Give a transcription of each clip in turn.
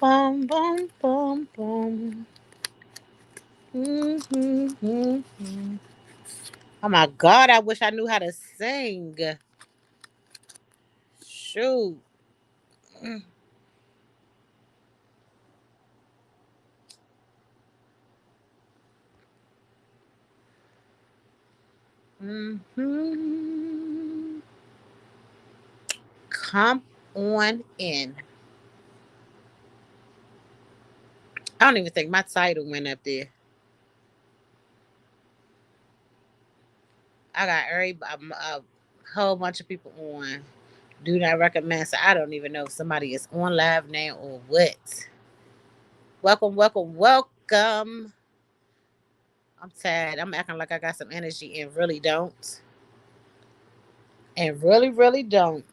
Bum, bum, bum, bum. Mm-hmm. Oh my God, I wish I knew how to sing. Shoot. Mm-hmm. Come on in. I don't even think my title went up there. I got a whole bunch of people on. Do not recommend. So I don't even know if somebody is on live now or what. Welcome, welcome, welcome. I'm tired. I'm acting like I got some energy and really don't. And really, really don't.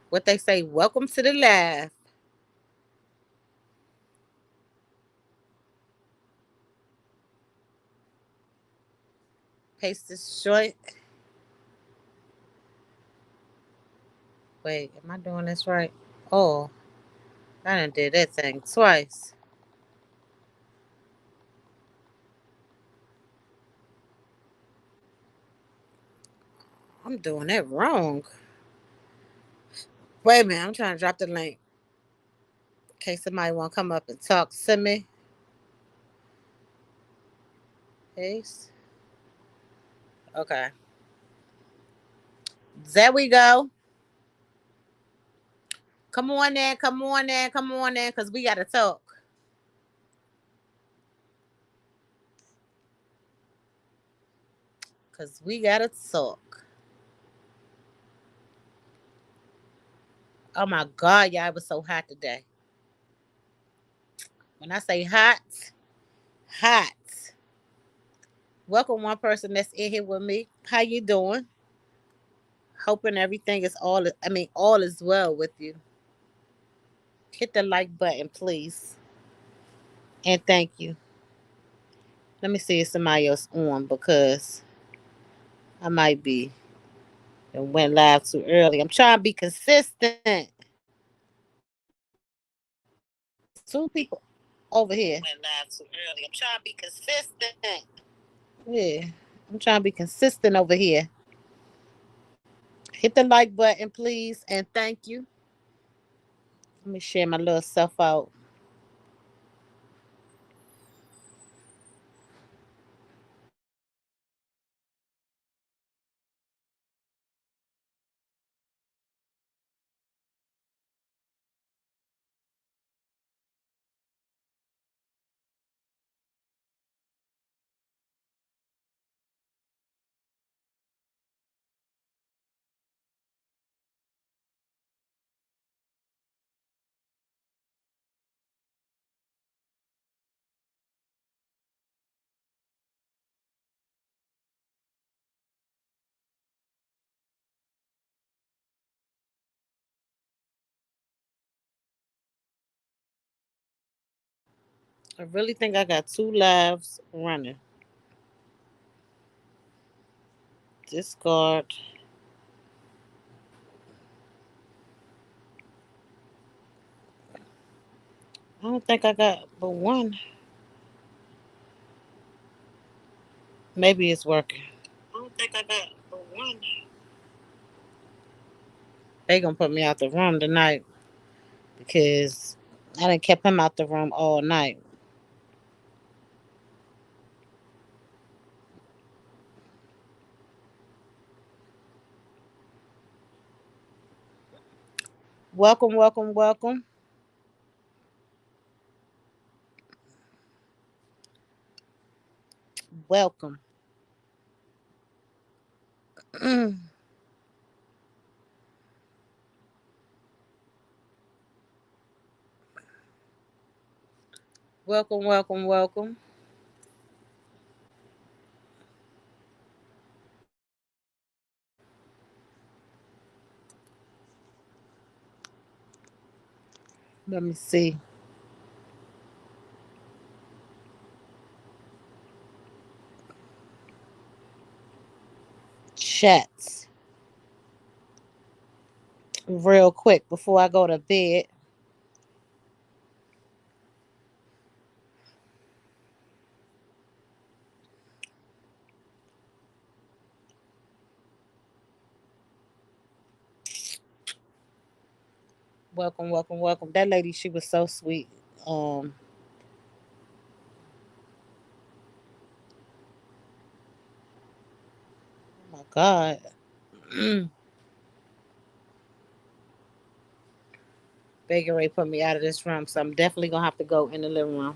What they say, welcome to the live. Paste this joint. Wait, am I doing this right? Oh, I done did that thing twice. I'm doing it wrong. Wait a minute, I'm trying to drop the link in case somebody want to come up and talk to me. Paste. Okay. There we go. Come on in, come on in, come on in, because we got to talk. Because we got to talk. Oh my God, y'all, it was so hot today. When I say hot, hot. Welcome one person that's in here with me. How you doing? Hoping everything is all is well with you. Hit the like button, please. And thank you. Let me see if somebody else on because I might be and went live too early. I'm trying to be consistent. Two people over here. Went live too early. I'm trying to be consistent. Yeah. I'm trying to be consistent over here. Hit the like button, please, and thank you. Let me share my little self out. I really think I got two lives running. Discard. I don't think I got but one. Maybe it's working. I don't think I got but one. They gonna put me out the room tonight because I done kept him out the room all night. Welcome, welcome, welcome. Welcome. Welcome, welcome, welcome. Let me see. Chats. real quick before I go to bed. Welcome, welcome, welcome. That lady, she was so sweet. Oh my God. Baker Ray put me out of this room, so I'm definitely gonna have to go in the living room.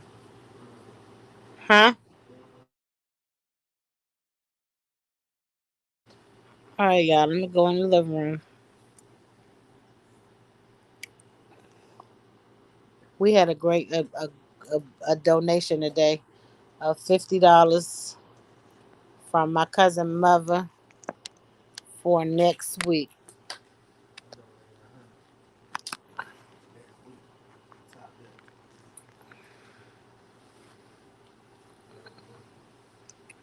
Huh? All right, y'all. Let me go in the living room. We had a great a donation today of $50 from my cousin mother for next week.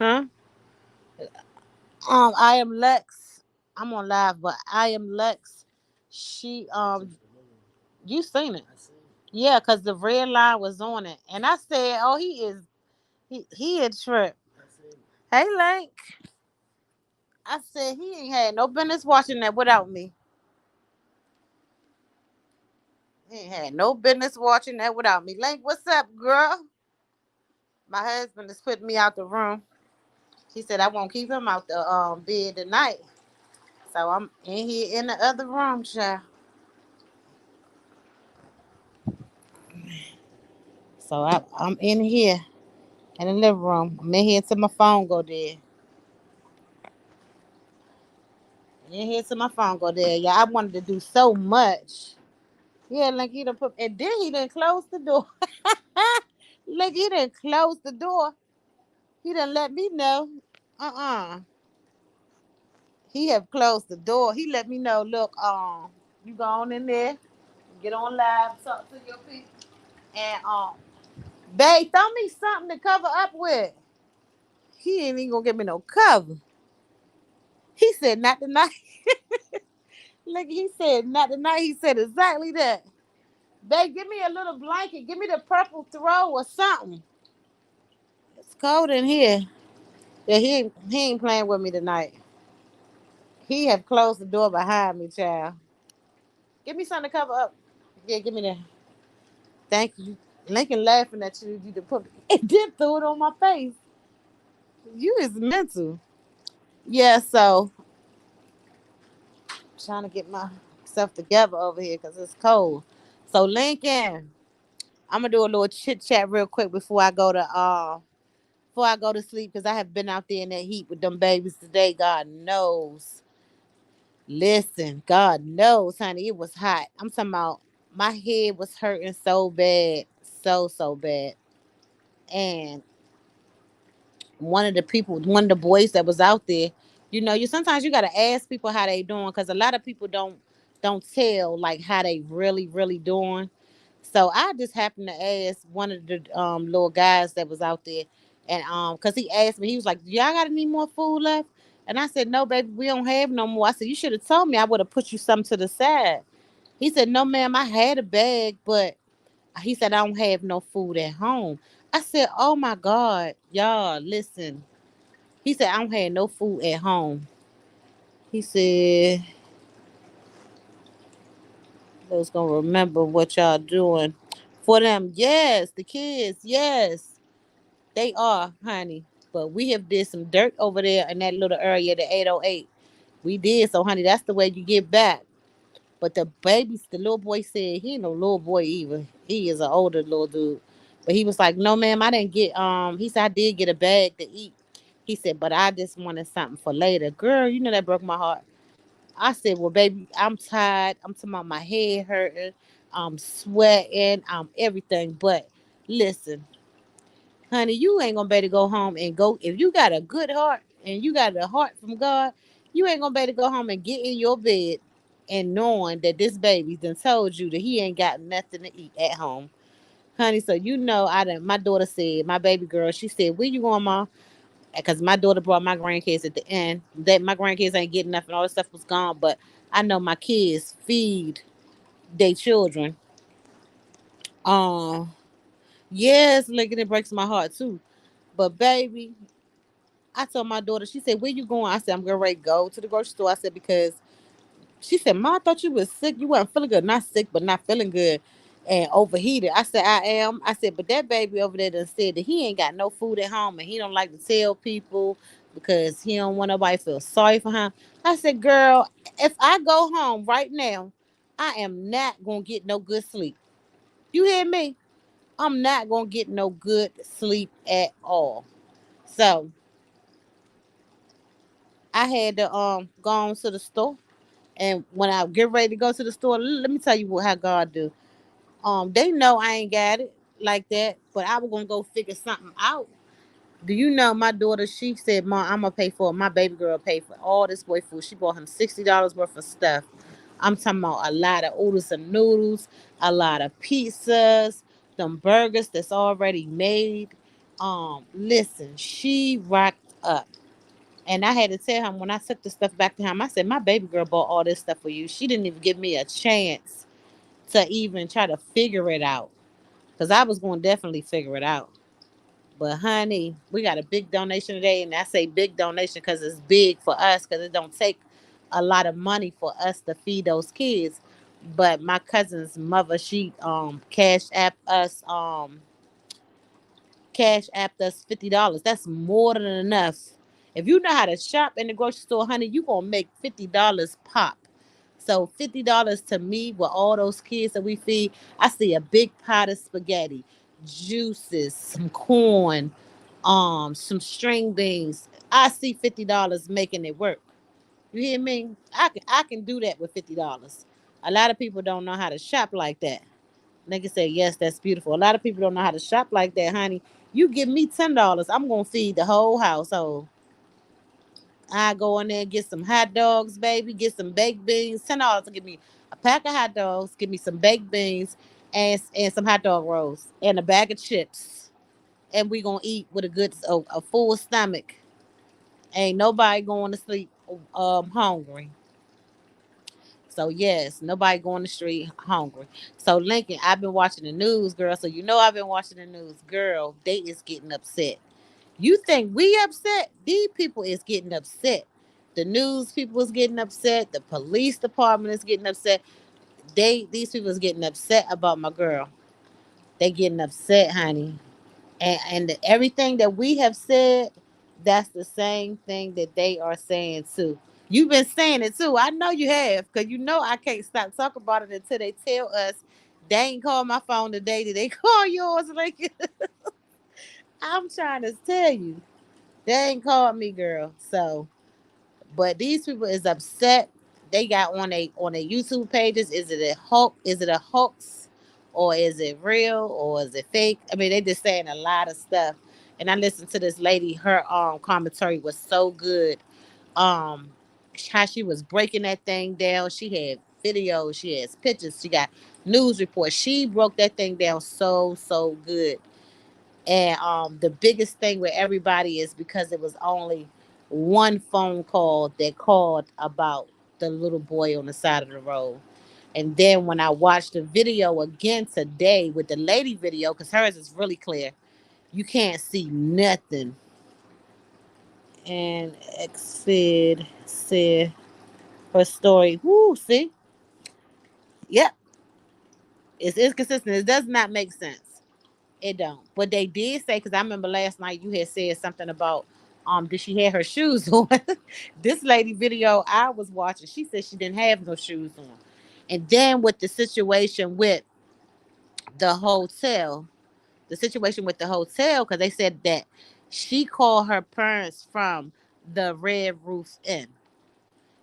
Huh? I am Lex. I'm on live, but I am Lex. She you seen it? Yeah, cause the red line was on it, and I said, "Oh, he a trip." Hey, Link. I said he ain't had no business watching that without me. He ain't had no business watching that without me. Link, what's up, girl? My husband is putting me out the room. He said I won't keep him out the bed tonight. So I'm in here in the other room, child. So I'm in here in the living room. I'm in here till my phone go dead. In here till my phone go dead. Yeah, I wanted to do so much. Yeah, like he done put, and then he done close the door. Like he done close the door. He done let me know. Uh-uh. He have closed the door. He let me know, look, you go on in there, get on live, talk to your people. And babe, throw me something to cover up with. He ain't even gonna give me no cover. He said not tonight. Look, he said not tonight. He said exactly that. Babe, give me a little blanket. Give me the purple throw or something. It's cold in here. Yeah, he ain't playing with me tonight. He have closed the door behind me, child. Give me something to cover up. Yeah, give me that. Thank you. Lincoln laughing at you. You to put it did throw it on my face. You is mental. Yeah, so trying to get myself together over here because it's cold. So Lincoln, I'm gonna do a little chit chat real quick before I go to sleep because I have been out there in that heat with them babies today. God knows. Listen, God knows, honey, it was hot. I'm talking about my head was hurting so bad, so bad. And one of the boys that was out there, you sometimes you gotta ask people how they doing because a lot of people don't tell like how they really doing. So I just happened to ask one of the little guys that was out there, and because he asked me, he was like, "Y'all got any more food left?" And I said, "No, baby, we don't have no more." I said, "You should have told me. I would have put you some to the side." He said, "No, ma'am, I had a bag, but." He said, "I don't have no food at home." I said, "Oh my God, y'all, listen." He said, "I don't have no food at home." He said, "I was gonna remember what y'all doing for them." Yes, the kids. Yes, they are, honey. But we have did some dirt over there in that little area, the 808. We did so, honey. That's the way you get back. But the little boy said he ain't no little boy either. He is an older little dude. But he was like, "No, ma'am, I didn't get." He said, "I did get a bag to eat." He said, "But I just wanted something for later." Girl, that broke my heart. I said, "Well, baby, I'm tired. I'm talking about my head hurting. I'm sweating. I'm everything. But listen, honey, you ain't gonna be able to go home and go if you got a good heart and you got a heart from God. You ain't gonna be able to go home and get in your bed and knowing that this baby done told you that he ain't got nothing to eat at home, honey. So I done. My daughter said, my baby girl, she said, "Where you going, mom?" Because my daughter brought my grandkids at the end. That my grandkids ain't getting nothing. All the stuff was gone, but I know my kids feed their children. Um, yes, look, it breaks my heart too. But baby, I told my daughter, she said, "Where you going?" I said, "I'm getting ready to go to the grocery store." I said, because she said, "Ma, I thought you was sick. You weren't feeling good. Not sick, but not feeling good and overheated." I said, "I am." I said, "But that baby over there done said that he ain't got no food at home and he don't like to tell people because he don't want nobody to feel sorry for him." I said, "Girl, if I go home right now, I am not gonna get no good sleep. You hear me? I'm not gonna get no good sleep at all." So I had to go on to the store. And when I get ready to go to the store, let me tell you how God do. They know I ain't got it like that, but I was gonna go figure something out. Do you know my daughter? She said, "Mom, I'm gonna pay for it." My baby girl paid for all this boy food. She bought him $60 worth of stuff. I'm talking about a lot of oodles and noodles, a lot of pizzas, them burgers that's already made. Listen, she rocked up. And I had to tell him when I took the stuff back to him, I said, "My baby girl bought all this stuff for you. She didn't even give me a chance to even try to figure it out. Because I was going to definitely figure it out. But honey, we got a big donation today. And I say big donation because it's big for us because it don't take a lot of money for us to feed those kids. But my cousin's mother, she cash app us cash app us $50. That's more than enough. If you know how to shop in the grocery store, honey, you gonna make $50 pop. So $50 to me with all those kids that we feed, I see a big pot of spaghetti, juices, some corn, some string beans. I see $50 making it work. You hear me? I can do that with $50. A lot of people don't know how to shop like that. Nigga say, yes, that's beautiful. A lot of people don't know how to shop like that, honey. You give me $10, I'm gonna feed the whole household. I go in there and get some hot dogs, baby. Get some baked beans. $10 to give me a pack of hot dogs. Give me some baked beans and some hot dog rolls and a bag of chips. And we gonna eat with a full stomach. Ain't nobody going to sleep hungry. So yes, nobody going the street hungry. So Lincoln, I've been watching the news, girl. So you know I've been watching the news, girl. They is getting upset. You think we upset? These people is getting upset. The news people is getting upset. The police department is getting upset. These people is getting upset about my girl. They getting upset, honey. And everything that we have said, that's the same thing that they are saying too. You've been saying it too. I know you have, because you know I can't stop talking about it until they tell us they ain't called my phone today. Did they call yours? Like I'm trying to tell you, they ain't called me, girl. So but these people is upset. They got on a YouTube pages. Is it a hoax? Is it a hoax, or is it real, or is it fake? I mean, they just saying a lot of stuff. And I listened to this lady. Her commentary was so good. Um, how she was breaking that thing down. She had videos. She has pictures. She got news reports. She broke that thing down so good. And the biggest thing with everybody is because it was only one phone call that called about the little boy on the side of the road. And then when I watched the video again today with the lady video, because hers is really clear, you can't see nothing. And Exid said her story. Whoo, see? Yep. It's inconsistent. It does not make sense. It don't. But they did say, because I remember last night you had said something about did she have her shoes on? This lady video I was watching, she said she didn't have no shoes on. And then with the situation with the hotel, because they said that she called her parents from the Red Roof Inn.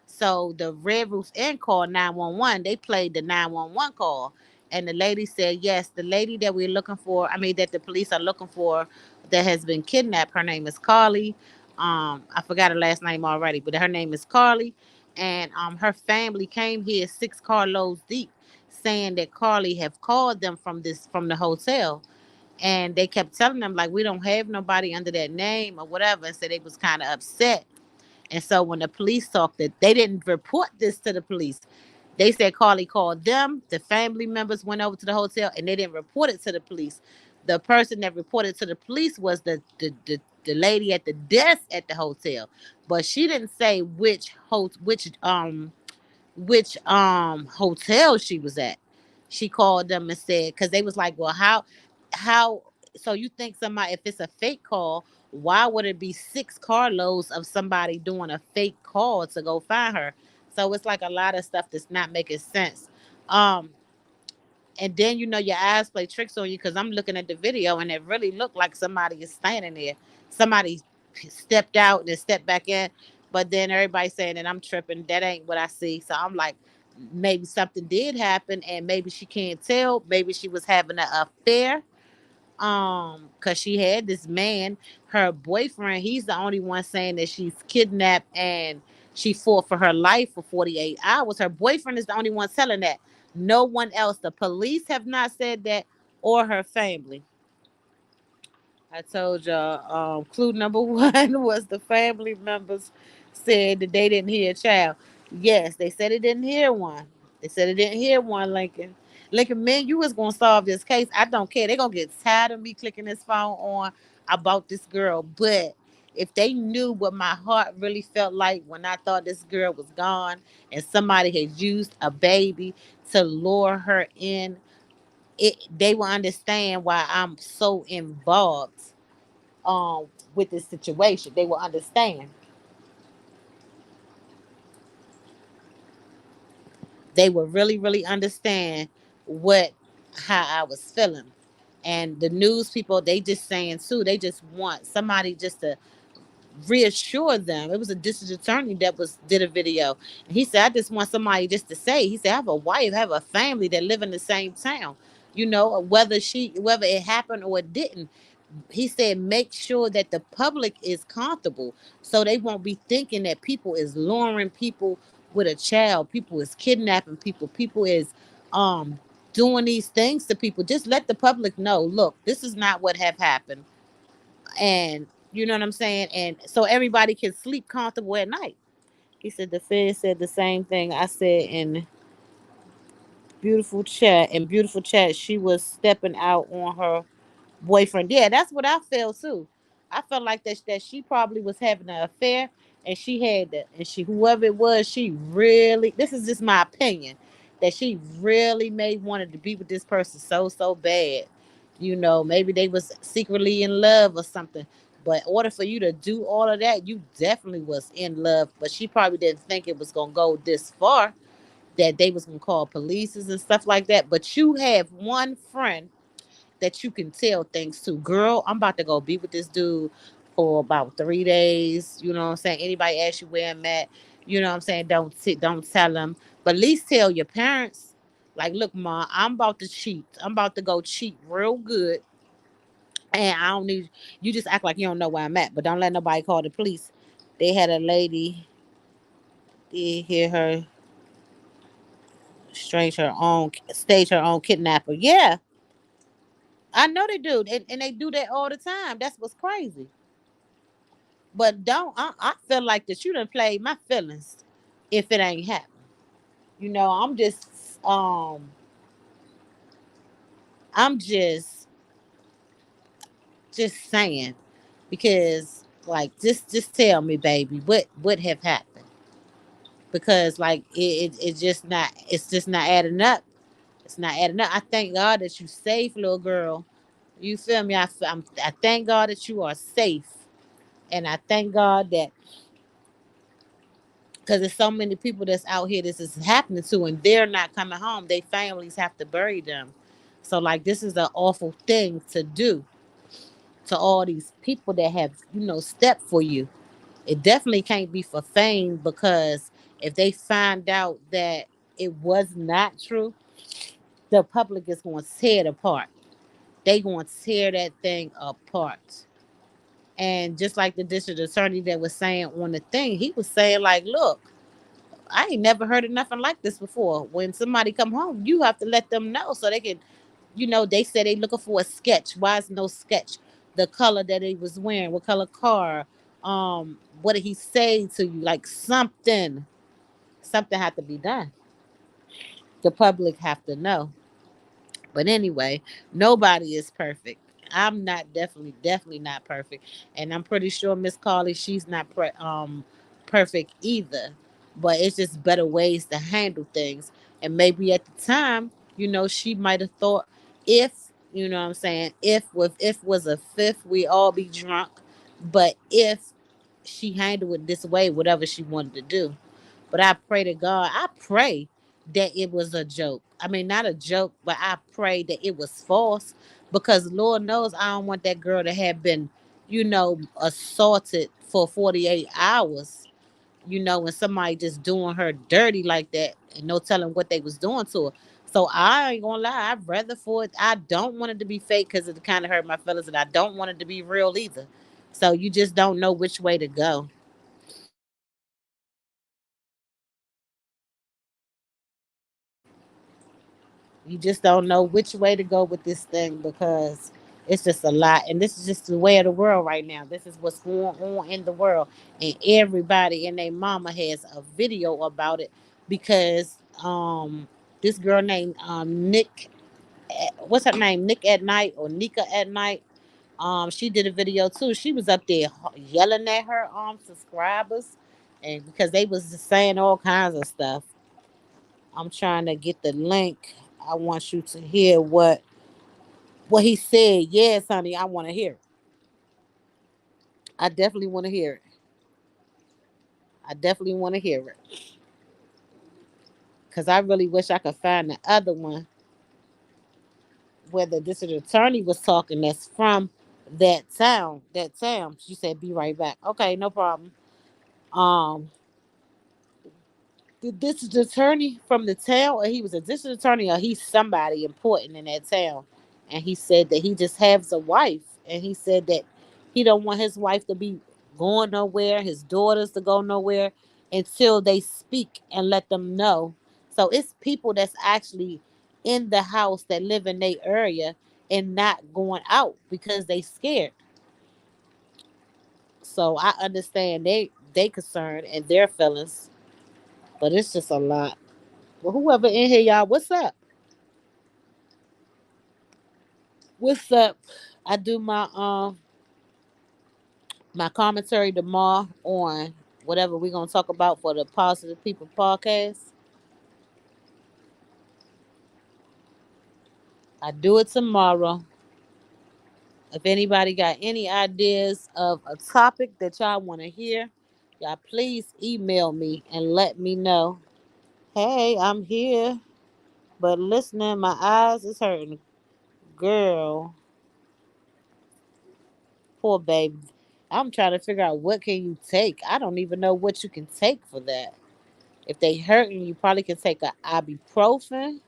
So the Red Roof Inn called 911. They played the 911 call. And the lady said, yes, the lady that we're looking for, I mean, that the police are looking for that has been kidnapped, her name is Carly. I forgot her last name already, but her name is Carly. And her family came here 6 carloads deep, saying that Carly have called them from the hotel. And they kept telling them, like, we don't have nobody under that name or whatever. And so they was kind of upset. And so when the police talked, that they didn't report this to the police. They said Carly called them. The family members went over to the hotel and they didn't report it to the police. The person that reported to the police was the lady at the desk at the hotel, but she didn't say which hotel she was at. She called them and said, because they was like, well, how so you think somebody, if it's a fake call, why would it be 6 carloads of somebody doing a fake call to go find her? So it's like a lot of stuff that's not making sense. um and then your eyes play tricks on you, because I'm looking at the video and it really looked like somebody is standing there. Somebody stepped out and then stepped back in, but then everybody saying that I'm tripping. That ain't what I see. So I'm like, maybe something did happen and maybe she can't tell. Maybe she was having an affair, because she had this man, her boyfriend. He's the only one saying that she's kidnapped and she fought for her life for 48 hours. Her boyfriend is the only one telling that. No one else. The police have not said that, or her family. I told y'all, clue number one was the family members said that they didn't hear a child. Yes, they said it didn't hear one. They said it didn't hear one, Lincoln. Lincoln, man, you was gonna solve this case. I don't care. They're gonna get tired of me clicking this phone on about this girl. But if they knew what my heart really felt like when I thought this girl was gone and somebody had used a baby to lure her in, they will understand why I'm so involved um with this situation. They will understand. They will really, really understand what how I was feeling. And the news people, they just saying too, they just want somebody just to reassure them. It was a district attorney that was did a video. And he said, I just want somebody just to say, he said, I have a wife, I have a family that live in the same town. Whether it happened or it didn't, he said make sure that the public is comfortable, so they won't be thinking that people is luring people with a child, people is kidnapping people, people is um doing these things to people. Just let the public know, look, this is not what have happened. And you know what I'm saying, and so everybody can sleep comfortable at night. He said the Fed said the same thing I said in beautiful chat. She was stepping out on her boyfriend. Yeah, that's what I felt too. I felt like that she probably was having an affair, and she had that, and she, whoever it was, she really, this is just my opinion, that she really may wanted to be with this person so bad. Maybe they was secretly in love or something. But in order for you to do all of that, you definitely was in love. But she probably didn't think it was gonna go this far, that they was gonna call police and stuff like that. But you have one friend that you can tell things to. Girl, I'm about to go be with this dude for about 3 days. You know what I'm saying? Anybody ask you where I'm at, you know what I'm saying? Don't tell them. But at least tell your parents. Like, look, ma, I'm about to cheat. I'm about to go cheat real good. And I don't need you, just act like you don't know where I'm at, but don't let nobody call the police. They had a lady, they hear her stage her own kidnapper. Yeah, I know they do. And they do that all the time. That's what's crazy. But don't I feel like that you done played my feelings if it ain't happened. I'm just saying, because like just tell me, baby, what have happened. Because like it's just not adding up. It's not adding up. I thank God that you safe, little girl. You feel me? I thank God that you are safe. And I thank God that, because there's so many people that's out here this is happening to, and they're not coming home. Their families have to bury them. So like, this is an awful thing to do to all these people that have stepped for you. It definitely can't be for fame, because if they find out that it was not true, the public is going to tear it apart. They going to tear that thing apart. And just like the district attorney that was saying on the thing, he was saying like, look, I ain't never heard of nothing like this before. When somebody come home, you have to let them know so they can, they said they looking for a sketch. Why is no sketch? The color that he was wearing, what color car, what did he say to you? Like something had to be done. The public have to know. But anyway, nobody is perfect. I'm not definitely not perfect, and I'm pretty sure Miss Carly, she's not perfect either. But it's just better ways to handle things, and maybe at the time, she might have thought, if what I'm saying, if was a fifth, we all be drunk. But if she handled it this way, whatever she wanted to do. But I pray to God, I pray that it was a joke. I mean, not a joke, but I pray that it was false, because Lord knows I don't want that girl to have been, assaulted for 48 hours, when somebody just doing her dirty like that and no telling what they was doing to her. So I ain't gonna lie, I'd rather for it. I don't want it to be fake because it kind of hurt my feelings, and I don't want it to be real either. So you just don't know which way to go. You just don't know which way to go with this thing, because it's just a lot. And this is just the way of the world right now. This is what's going on in the world. And everybody and their mama has a video about it, because this girl named Nick, what's her name? Nick at Night, or Nika at Night. She did a video too. She was up there yelling at her subscribers, and because they was just saying all kinds of stuff. I'm trying to get the link. I want you to hear what he said. Yes, honey, I want to hear it. I definitely want to hear it. I definitely want to hear it, because I really wish I could find the other one where the district attorney was talking. That's from that town. That town. She said, "Be right back." Okay, no problem. Um, the district attorney from the town, or he was a district attorney, or he's somebody important in that town. And he said that he just has a wife, and he said that he don't want his wife to be going nowhere, his daughters to go nowhere, until they speak and let them know. So it's people that's actually in the house that live in their area and not going out because they scared. So I understand they concerned and their feelings, but it's just a lot. Well, whoever in here, y'all, what's up? What's up? I do my commentary tomorrow on whatever we're gonna talk about for the Positive People podcast. I do it tomorrow. If anybody got any ideas of a topic that y'all want to hear, y'all please email me and let me know. Hey, I'm here, but listening, my eyes is hurting. Girl, poor baby. I'm trying to figure out what can you take. I don't even know what you can take for that. If they hurting, you probably can take a ibuprofen,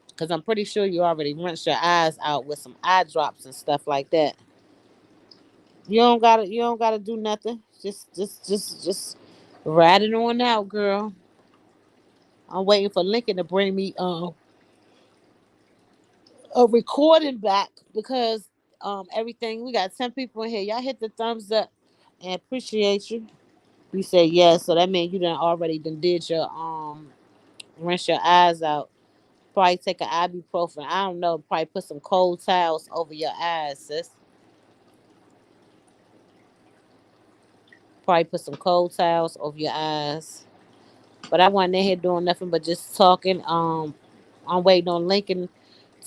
because I'm pretty sure you already rinsed your eyes out with some eye drops and stuff like that. You don't gotta do nothing. Just ride it on out, girl. I'm waiting for Lincoln to bring me a recording back, because everything, we got 10 people in here. Y'all hit the thumbs up and appreciate you. You say yes, so that means you done already done did your rinse your eyes out. Probably take an ibuprofen. I don't know. Probably put some cold towels over your eyes, sis. Probably put some cold towels over your eyes. But I wasn't in here doing nothing but just talking. I'm waiting on Lincoln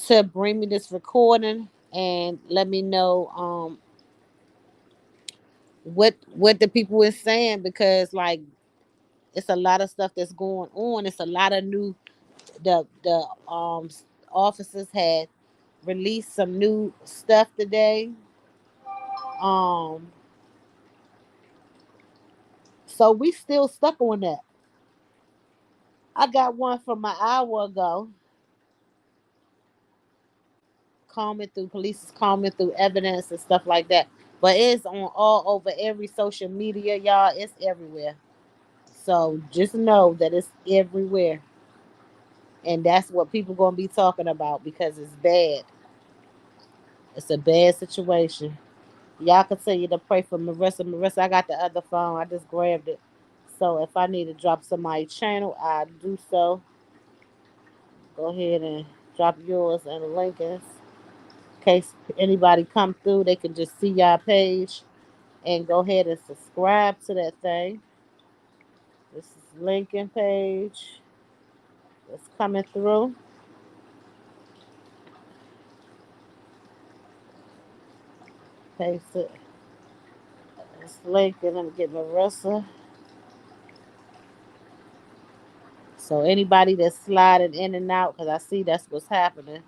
to bring me this recording and let me know what the people is saying, because like it's a lot of stuff that's going on. It's a lot of new, the officers had released some new stuff today. Um, so we still stuck on that. I got one from an hour ago. Combing through police is combing through evidence and stuff like that. But it's on all over every social media, y'all. It's everywhere. So just know that it's everywhere. And that's what people gonna be talking about, because it's bad. It's a bad situation. Y'all continue to pray for Marissa. Marissa, I got the other phone. I just grabbed it. So if I need to drop somebody's channel, I do so. Go ahead and drop yours and Lincoln's. In case anybody come through, they can just see y'all page and go ahead and subscribe to that thing. This is Lincoln page. It's coming through. Paste it. It's Lincoln. Let me get Marissa. So anybody that's sliding in and out, because I see that's what's happening.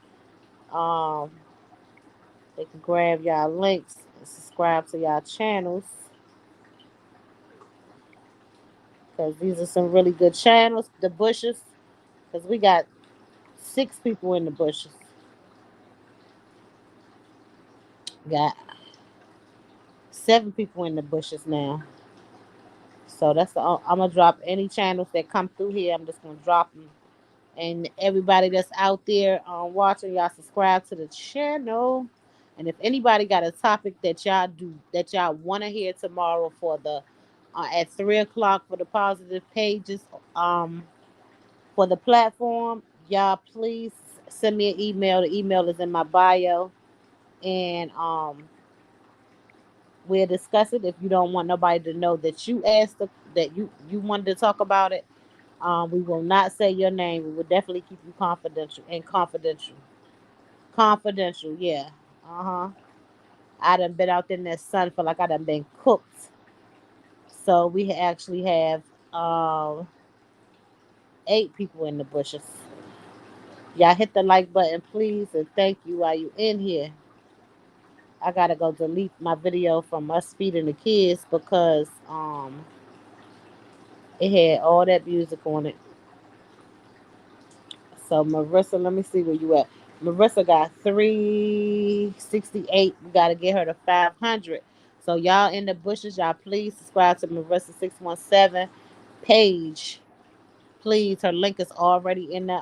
Um, they can grab y'all links and subscribe to y'all channels. Because these are some really good channels. The bushes. Because we got 6 people in the bushes. Got 7 people in the bushes now. So that's the. I'm gonna drop any channels that come through here. I'm just gonna drop them. And everybody that's out there watching, y'all subscribe to the channel. And if anybody got a topic that y'all want to hear tomorrow for the at 3 o'clock for the positive pages for the platform, y'all please send me an email. The email is in my bio, and we'll discuss it. If you don't want nobody to know that you asked that you wanted to talk about it, we will not say your name. We will definitely keep you confidential and confidential. Confidential, yeah. Uh huh. I done been out there in that sun for like I done been cooked. So we actually have 8 people in the bushes. Y'all hit the like button, please, and thank you while you in here. I gotta go delete my video from us feeding the kids because it had all that music on it. So Marissa, let me see where you at. Marissa got 368. We gotta get her to 500. So y'all in the bushes, y'all please subscribe to Marissa 617 page. Please, her link is already in the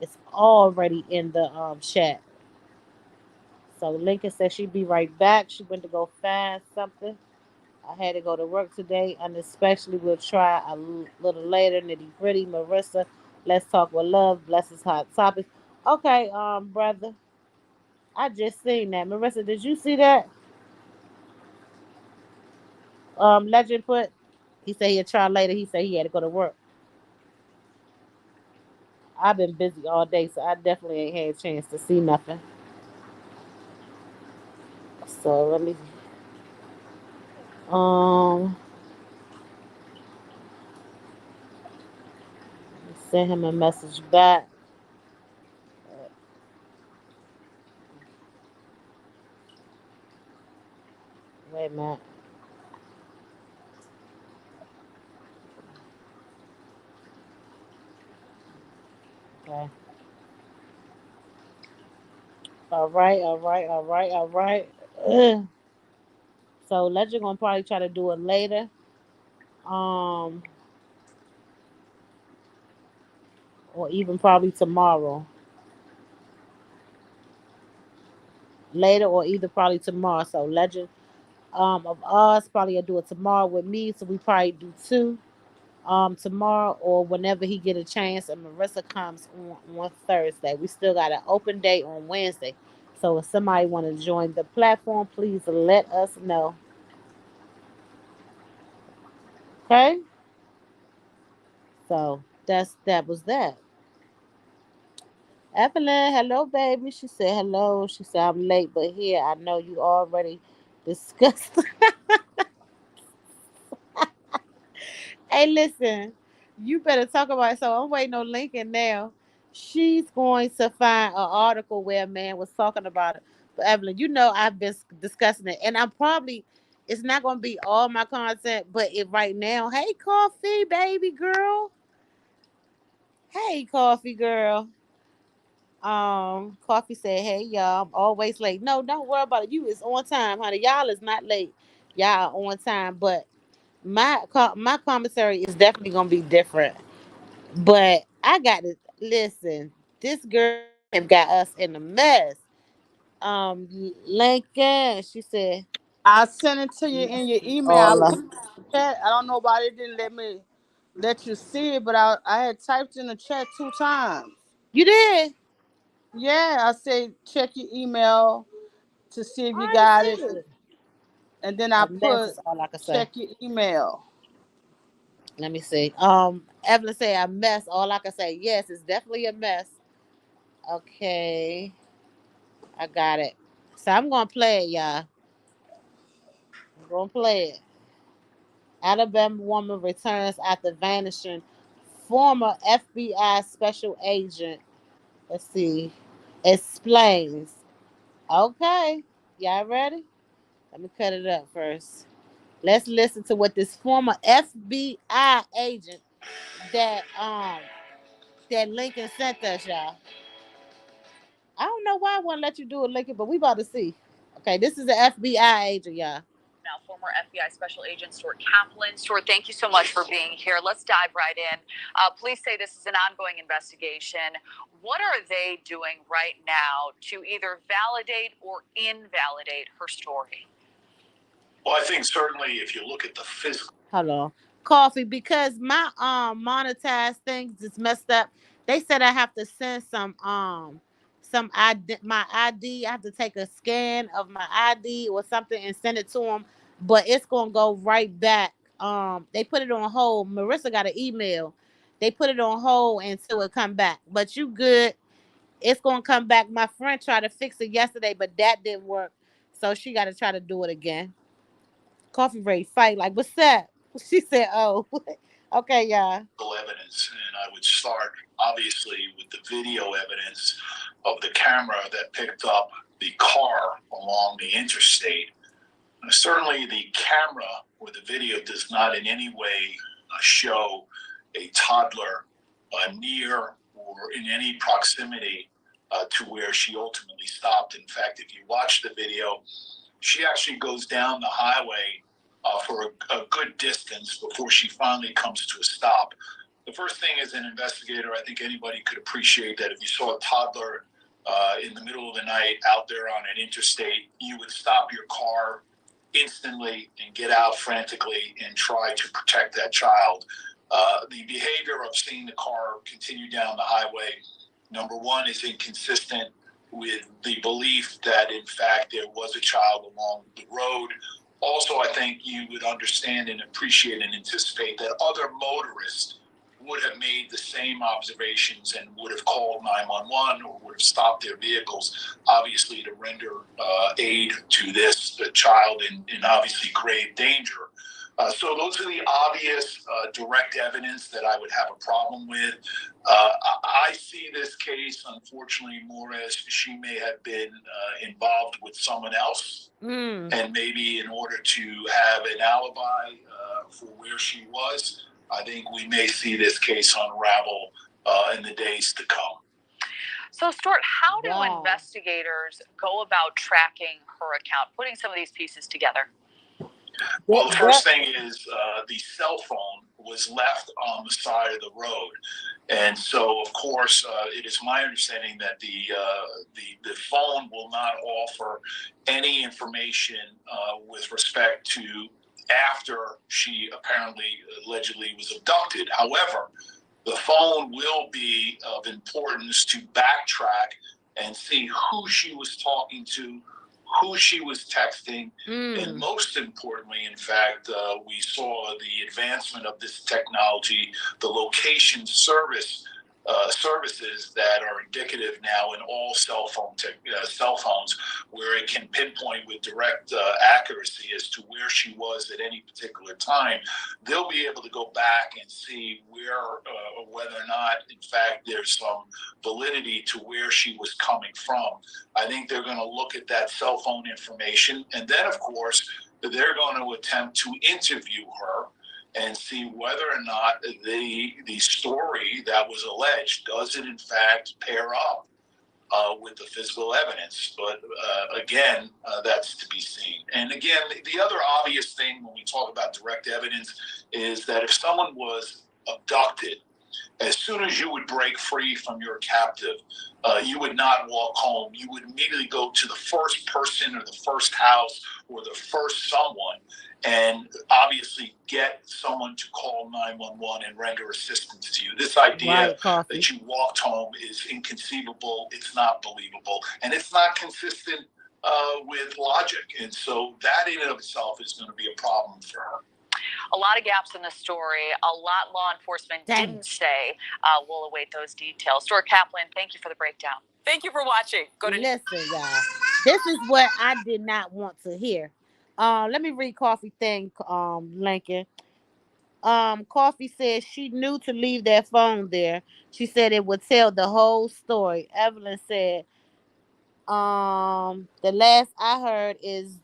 it's already in the chat. So Lincoln said she'd be right back. She went to go find something. I had to go to work today, and especially we'll try a little later. Nitty gritty, Marissa. Let's talk with love. Bless hot topics. Okay, brother. I just seen that. Marissa, did you see that? Legend put. He said he'll try later. He said he had to go to work. I've been busy all day, so I definitely ain't had a chance to see nothing. So let me um send him a message back. Wait a minute. Okay. All right, all right, all right, all right. Ugh. So Legend gonna probably try to do it later. Um, or even probably tomorrow. Later or either probably tomorrow. So Legend of us probably gonna do it tomorrow with me. So we probably do 2 tomorrow or whenever he get a chance and Marissa comes on Thursday. We still got an open day on Wednesday. So if somebody want to join the platform, please let us know. Okay? So that was that. Evelyn, hello, baby. She said hello. She said I'm late, but here I know you already discussed. Hey, listen, you better talk about it. So I'm waiting on Lincoln now. She's going to find an article where a man was talking about it. But Evelyn, you know I've been discussing it, and I'm probably it's not going to be all my content, but it right now. Hey, coffee, baby girl. Hey, coffee girl. Coffee said, "Hey y'all, I'm always late. No, don't worry about it. You is on time, honey. Y'all is not late. Y'all are on time. But my commissary is definitely gonna be different. But I got to listen. This girl have got us in a mess. Lincoln. She said, I sent it to you in your email. I all put of it in the chat. I don't know why they didn't let you see it, but I had typed in the chat 2 times. you did. Yeah, I said check your email to see if you I ain't got it, see it. and then I A mess put is all I can say. check your email. Let me see. Evelyn say a mess. All I can say, yes, it's definitely a mess. Okay, I got it. So I'm gonna play it, y'all. I'm gonna play it. Alabama woman returns after vanishing former FBI special agent. Let's see. Explains. Okay, y'all ready? Let me cut it up first. Let's listen to what this former FBI agent that Lincoln sent us, y'all. I don't know why I wouldn't let you do it, Lincoln, but we about to see. Okay, this is the FBI agent, y'all. Now, former FBI Special Agent Stuart Kaplan. Stuart, thank you so much for being here. Let's dive right in. Police say this is an ongoing investigation. What are they doing right now to either validate or invalidate her story? Well, I think certainly if you look at the physical. Hold on. Coffee, because my monetized things is messed up. They said I have to send some ID, my ID. I have to take a scan of my ID or something and send it to them, but it's gonna go right back. They put it on hold. Marissa got an email. They put it on hold until it come back. But you good? It's gonna come back. My friend tried to fix it yesterday, but that didn't work. So she got to try to do it again. Coffee ready fight. Like, what's that? She said, oh, okay, y'all. Evidence, and I would start obviously with the video evidence of the camera that picked up the car along the interstate. Certainly, the camera or the video does not in any way show a toddler near or in any proximity to where she ultimately stopped. In fact, if you watch the video, she actually goes down the highway for a good distance before she finally comes to a stop. The first thing as an investigator, I think anybody could appreciate that if you saw a toddler in the middle of the night out there on an interstate, you would stop your car instantly and get out frantically and try to protect that child. The behavior of seeing the car continue down the highway, number one, is inconsistent with the belief that, in fact, there was a child along the road. Also, I think you would understand and appreciate and anticipate that other motorists would have made the same observations and would have called 911 or would have stopped their vehicles, obviously to render aid to this child in obviously grave danger. So those are the obvious direct evidence that I would have a problem with. I see this case, unfortunately, more as she may have been involved with someone else. And maybe in order to have an alibi for where she was, I think we may see this case unravel in the days to come. So, Stuart, how do investigators go about tracking her account, putting some of these pieces together? Well, the first thing is the cell phone was left on the side of the road. And so, of course, it is my understanding that the phone will not offer any information with respect to after she apparently allegedly was abducted. However, the phone will be of importance to backtrack and see who she was talking to, who she was texting, and most importantly, in fact, we saw the advancement of this technology, the location services that are indicative now in all cell phones, where it can pinpoint with direct accuracy as to where she was at any particular time. They'll be able to go back and see where or whether or not, in fact, there's some validity to where she was coming from. I think they're going to look at that cell phone information, and then, of course, they're going to attempt to interview her and see whether or not the story that was alleged, does it in fact pair up with the physical evidence. But again, that's to be seen. And again, the other obvious thing when we talk about direct evidence is that if someone was abducted as soon as you would break free from your captive, you would not walk home. You would immediately go to the first person or the first house or the first someone and obviously get someone to call 911 and render assistance to you. This idea that you walked home is inconceivable. It's not believable. And it's not consistent with logic. And so that in and of itself is going to be a problem for her. A lot of gaps in the story, a lot law enforcement didn't say. We'll await those details. Stuart Kaplan, thank you for the breakdown. Thank you for watching. Listen, y'all. This is what I did not want to hear. Let me read Coffee thing, Lincoln. Coffee said she knew to leave that phone there. She said it would tell the whole story. Evelyn said, the last I heard is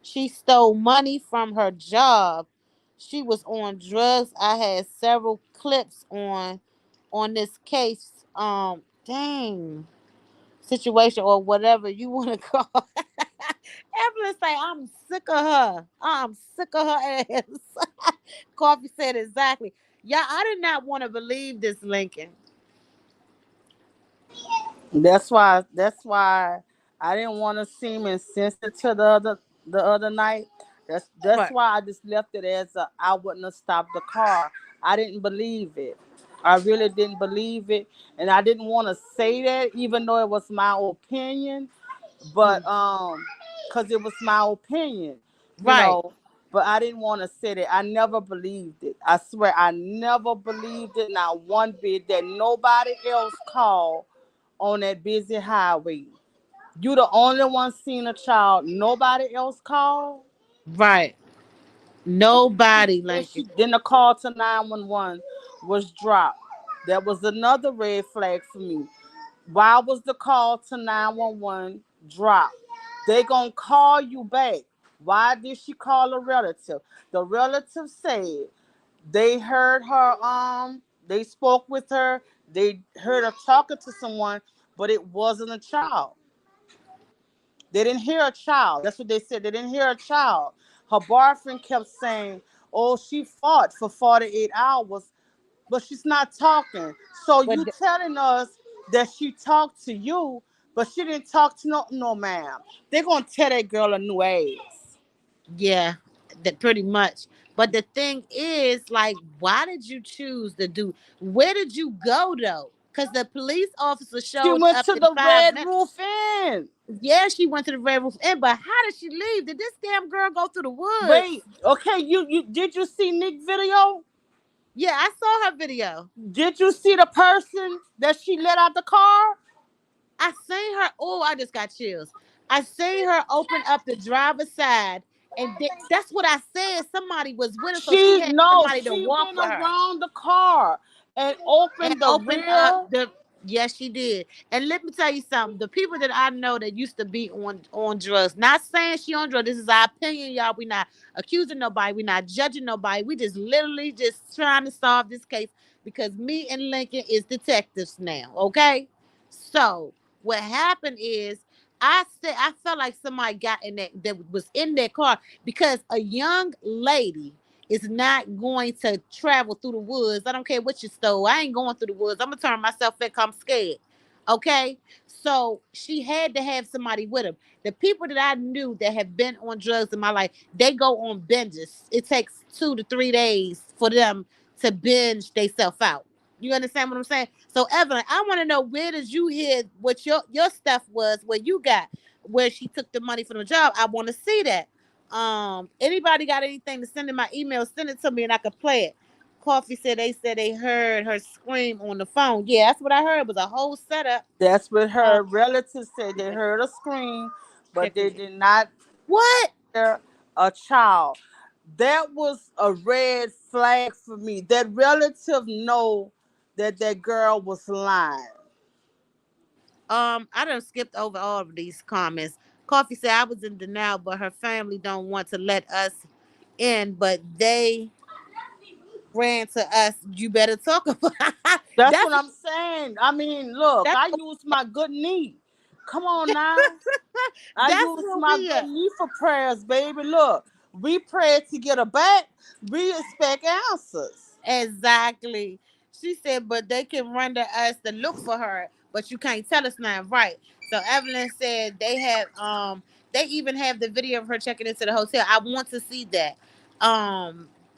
she stole money from her job. She was on drugs. I had several clips on this case. Dang situation or whatever you want to call. Evelyn say, I'm sick of her. I'm sick of her ass. Coffee said exactly. Yeah, I did not want to believe this, Lincoln. That's why I didn't want to seem insensitive to the other night. That's Right. why I just left it as I wouldn't have stopped the car. I didn't believe it. I really didn't believe it, and I didn't want to say that, even though it was my opinion. But because it was my opinion, you Right. know. But I didn't want to say that. I never believed it. I swear, I never believed it, not one bit, that nobody else called on that busy highway. You the only one seen a child. Nobody else called. Right. Nobody, Lincoln. Then the call to 911 was dropped. That was another red flag for me. Why was the call to 911 dropped? They gonna call you back. Why did she call a relative? The relative said they heard her. They spoke with her. They heard her talking to someone, but it wasn't a child. They didn't hear a child. That's what they said. They didn't hear a child. Her boyfriend kept saying, "Oh, she fought for 48 hours, but she's not talking." So you telling us that she talked to you, but she didn't talk to no ma'am. They're gonna tell that girl a new ass. Yeah, that pretty much. But the thing is, like, why did you choose to do? Where did you go though? Because the police officer She showed went up to in the 5 minutes. Red Roof Inn. Yeah, she went to the Red Roof Inn, but how did she leave? Did this damn girl go through the woods? Wait, okay, you did you see Nick video? Yeah, I saw her video. Did you see the person that she let out the car? I seen her. Oh, I just got chills. I seen her open up the driver's side, and that's what I said. Somebody was with her, so she had somebody to walk went with her. around the car and opened the rear. Yes, she did. And let me tell you something. The people that I know that used to be on drugs, not saying she on drugs. This is our opinion, y'all. We not accusing nobody. We not judging nobody. We just literally just trying to solve this case because me and Lincoln is detectives now. Okay, so what happened is I felt like somebody got in that was in that car because a young lady is not going to travel through the woods. I don't care what you stole. I ain't going through the woods. I'm gonna turn myself back. I'm scared. Okay, so she had to have somebody with her. The people that I knew that have been on drugs in my life, they go on binges. It takes 2 to 3 days for them to binge themselves out. You understand what I'm saying? So Evelyn, I want to know, where did you hear what your stuff was, where you got where she took the money from the job? I want to see that. Anybody got anything to send in my email, send it to me and I could play it. Coffee said they heard her scream on the phone. Yeah, that's what I heard. It was a whole setup. That's what her relatives said. They heard a scream, but they did not hear a child. That was a red flag for me. That relative know that girl was lying. I done skipped over all of these comments. Coffee said I was in denial, but her family don't want to let us in, but they ran to us. You better talk about That's what I'm saying. I mean, look, I used my good knee. Come on now. I used my good knee for prayers, baby. Look, we prayed to get her back. We expect answers. Exactly. She said, but they can render us to look for her, but you can't tell us nothing, right? So Evelyn said they even have the video of her checking into the hotel. I want to see that.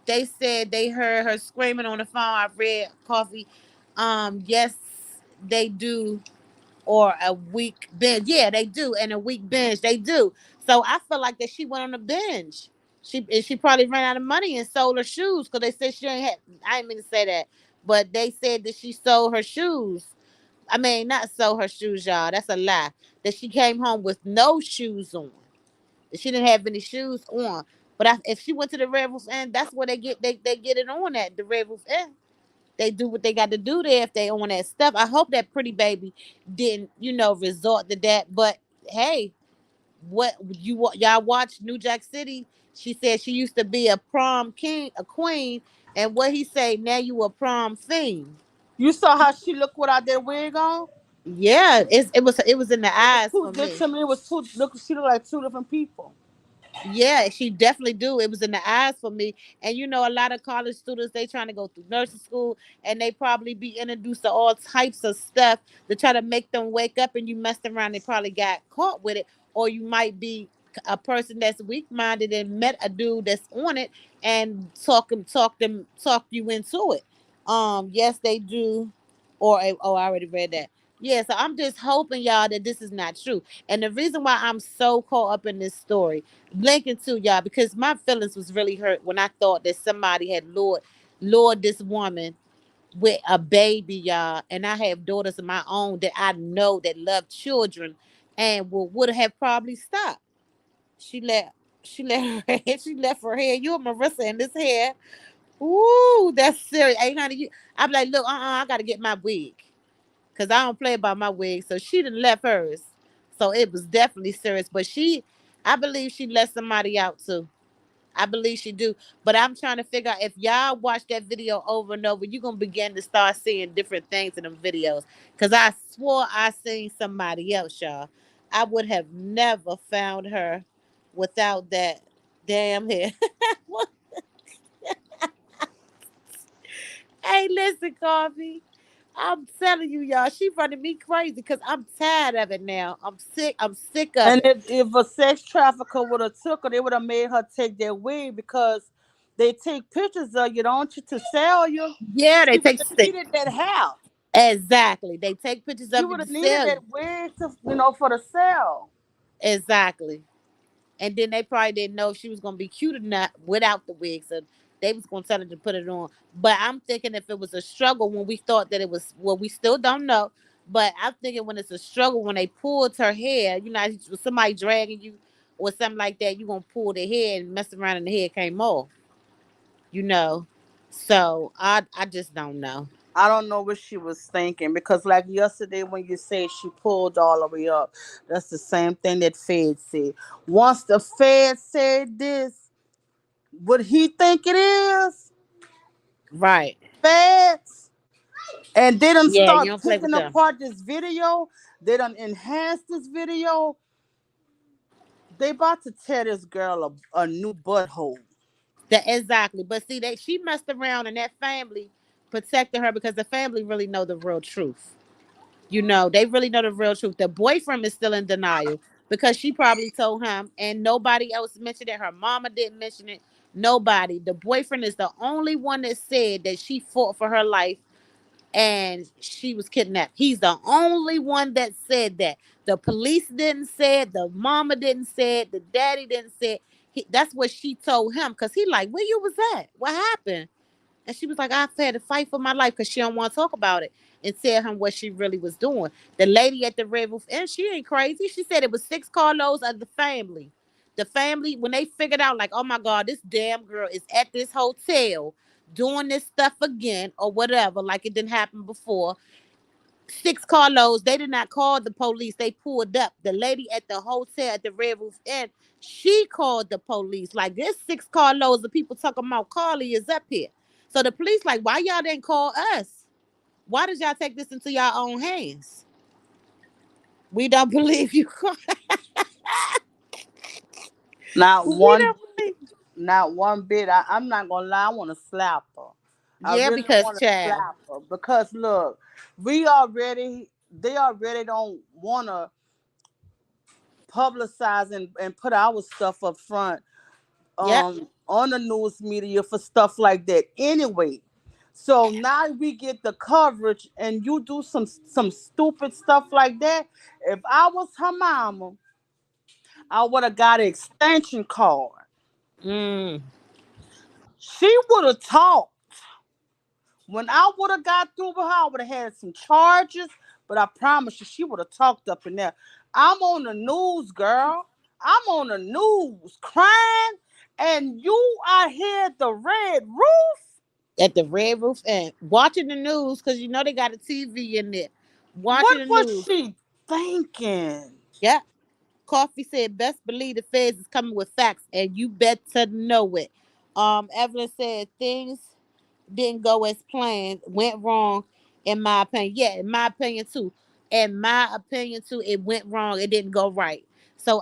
They said they heard her screaming on the phone. I read Coffee. Yes, they do, or a week binge. Yeah, they do, and a week binge. They do. So I feel like that she went on a binge. She probably ran out of money and sold her shoes because they said she ain't had. I didn't mean to say that, but they said that she sold her shoes. I mean, not sold her shoes, y'all. That's a lie. That she came home with no shoes on. That she didn't have any shoes on. But if she went to the Red Roof Inn, that's where they get it on at the Red Roof Inn. They do what they got to do there if they own that stuff. I hope that pretty baby didn't, resort to that. But hey, y'all watch New Jack City? She said she used to be a prom king, a queen, and what he say now you a prom fiend. You saw how she looked without that wig on? Yeah, it was in the It was eyes two for good me. to me. It was two. Look, she looked like two different people. Yeah, she definitely do. It was in the eyes for me. And a lot of college students, they trying to go through nursing school and they probably be introduced to all types of stuff to try to make them wake up, and you messed around, they probably got caught with it. Or you might be a person that's weak minded and met a dude that's on it and talk you into it. Yes they do. I already read that. Yeah, so I'm just hoping, y'all, that this is not true. And the reason why I'm so caught up in this story, blinking to y'all, because my feelings was really hurt when I thought that somebody had lured this woman with a baby, y'all. And I have daughters of my own that I know that love children and would have probably stopped. She let she let her she left her hair. You and Marissa in this hair. Ooh, that's serious. Ain't honey, I'm like, look, I gotta get my wig. Cause I don't play about my wig. So she done left hers. So it was definitely serious. But I believe she let somebody out too. I believe she do. But I'm trying to figure out if y'all watch that video over and over, you're gonna begin to start seeing different things in them videos. Cause I swore I seen somebody else, y'all. I would have never found her without that damn hair. Hey, listen, Coffee. I'm telling you, y'all, she running me crazy because I'm tired of it now. I'm sick. I'm sick of And it. if a sex trafficker would have took her, they would have made her take their wig because they take pictures of you, don't you, to sell you. Yeah, they She would take have stick. needed that hair. Exactly. They take pictures She of you would to have needed sell that you. wig to, for the sale. Exactly. And then they probably didn't know if she was gonna be cute or not without the wig, so they was gonna tell her to put it on. But I'm thinking if it was a struggle when we thought that it was, well, we still don't know. But I'm thinking when it's a struggle when they pulled her hair, with somebody dragging you or something like that, you gonna pull the hair and mess around and the hair came off. You know. So I just don't know. I don't know what she was thinking because, like yesterday, when you say she pulled all the way up, that's the same thing that Fed said. Once the Fed said this, what he think it is, Right. Feds, and they done Yeah, you start don't play with picking them. apart this video. They done enhance this video. They about to tear this girl a new butthole. Exactly. But see, she messed around and that family protected her because the family really know the real truth. They really know the real truth. The boyfriend is still in denial because she probably told him and nobody else mentioned it. Her mama didn't mention it. Nobody. The boyfriend is the only one that said that she fought for her life and she was kidnapped. He's the only one that said that. The police didn't say it. The mama didn't say it. The daddy didn't say it. That's what she told him because he like, where you was at? What happened? And she was like, I've had to fight for my life because she don't want to talk about it and tell him what she really was doing. The lady at the Red Roof Inn, she ain't crazy. She said it was 6 carloads of the family. The family, when they figured out, like, oh my God, this damn girl is at this hotel doing this stuff again or whatever, like it didn't happen before. 6 carloads, they did not call the police. They pulled up. The lady at the hotel at the Red Roof Inn, she called the police. Like, there's 6 carloads of people talking about Carly is up here. So the police like, why y'all didn't call us? Why did y'all take this into your own hands? We don't believe you. Not We one, don't believe. not one bit. I'm not gonna lie. I want to slap her. I Yeah, really because want to child. slap her because look, they already don't want to publicize and put our stuff up front Yep. on the news media for stuff like that anyway. So now we get the coverage and you do some stupid stuff like that. If I was her mama, I would have got an extension cord. Mm. She would have talked. When I would have got through with her, I would have had some charges, but I promise you, she would have talked up in there. I'm on the news, girl. I'm on the news crying, and you out here at the red roof. At the Red Roof Inn, watching the news because you know they got a TV in there. Watching What the was news. she thinking? Yep. Coffee said, "Best believe the feds is coming with facts, and you better know it." Evelyn said things didn't go as planned, went wrong, in my opinion. Yeah, in my opinion too. In my opinion too, it went wrong. It didn't go right. So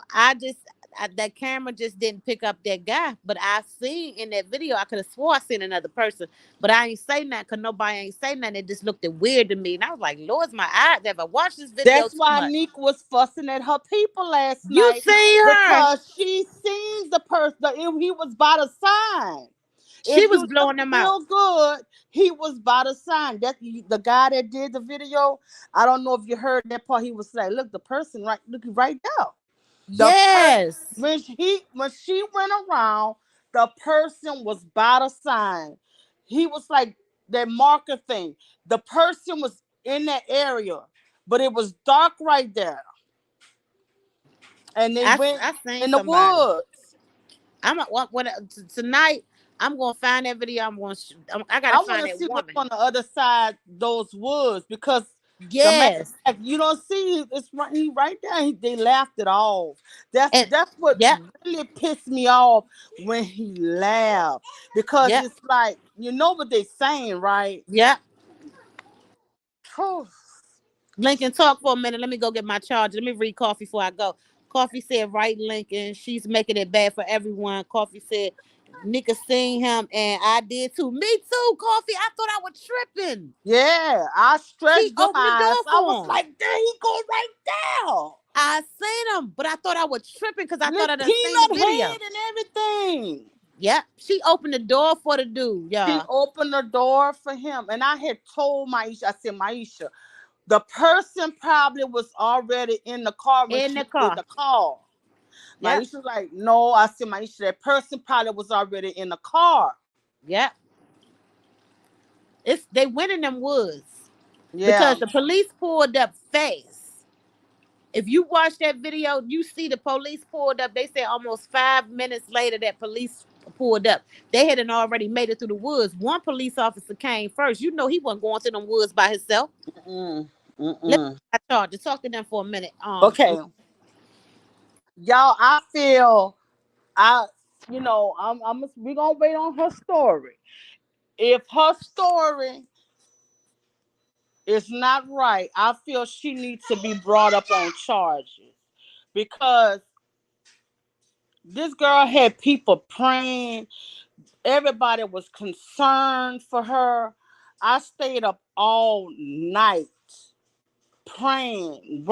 that camera just didn't pick up that guy. But I seen in that video, I could have swore I seen another person, but I ain't say nothing because nobody ain't say nothing. It just looked weird to me, and I was like, "Lord's my eyes never watched this video That's too why much." Nick was fussing at her people last You night see her? because she seen the person. He was by the sign. She If was you look blowing them out. real good, he was by the sign. That the guy that did the video. I don't know if you heard that part. He was like, "Look, the person right there. The Yes. when she went around, the person was by the sign. He was like that marker thing. The person was in that area, but it was dark right there, and they went I seen in the somebody. woods. Tonight. I'm gonna find that video. I gotta I want find to that see what's woman. on the other side those woods because the matter of Yes, fact, you don't see it's right, he right there. They laughed it off. That's and that's what yep, really pissed me off when he laughed because yep, it's like you know what they saying, right? yep. Phew. Lincoln, talk for a minute. Let me go get my charger. Let me read Coffee before I go. Coffee said, "Right, Lincoln. She's making it bad for everyone." Coffee said, "Nika seen him, and I did too. Me too, Coffee. I thought I was tripping. Yeah, I She stretched them opened the eyes. door I was for him. like, there he go right there. I seen him, but I thought I was tripping because I thought Little I done seen the peanut video. head and everything. Yep, she opened the door for the dude, She y'all. opened the door for him. And I had told Maisha, I said, Maisha, the person probably was already in the car when In she the did car. the call. Yep, Maisha was like, no, I said, Maisha, that person probably was already in the car. yep. They went in them woods Yeah. because the police pulled up fast. If you watch that video, you see the police pulled up. They said almost 5 minutes later that police pulled up. They hadn't already made it through the woods. One police officer came first. You know he wasn't going through them woods by himself. Mm-mm. Let's Mm-mm. charge to talk to them for a minute. Okay. Y'all, I feel I we're gonna wait on her story. If her story is not right, I feel she needs to be brought up on charges because this girl had people praying. Everybody was concerned for her. I stayed up all night praying.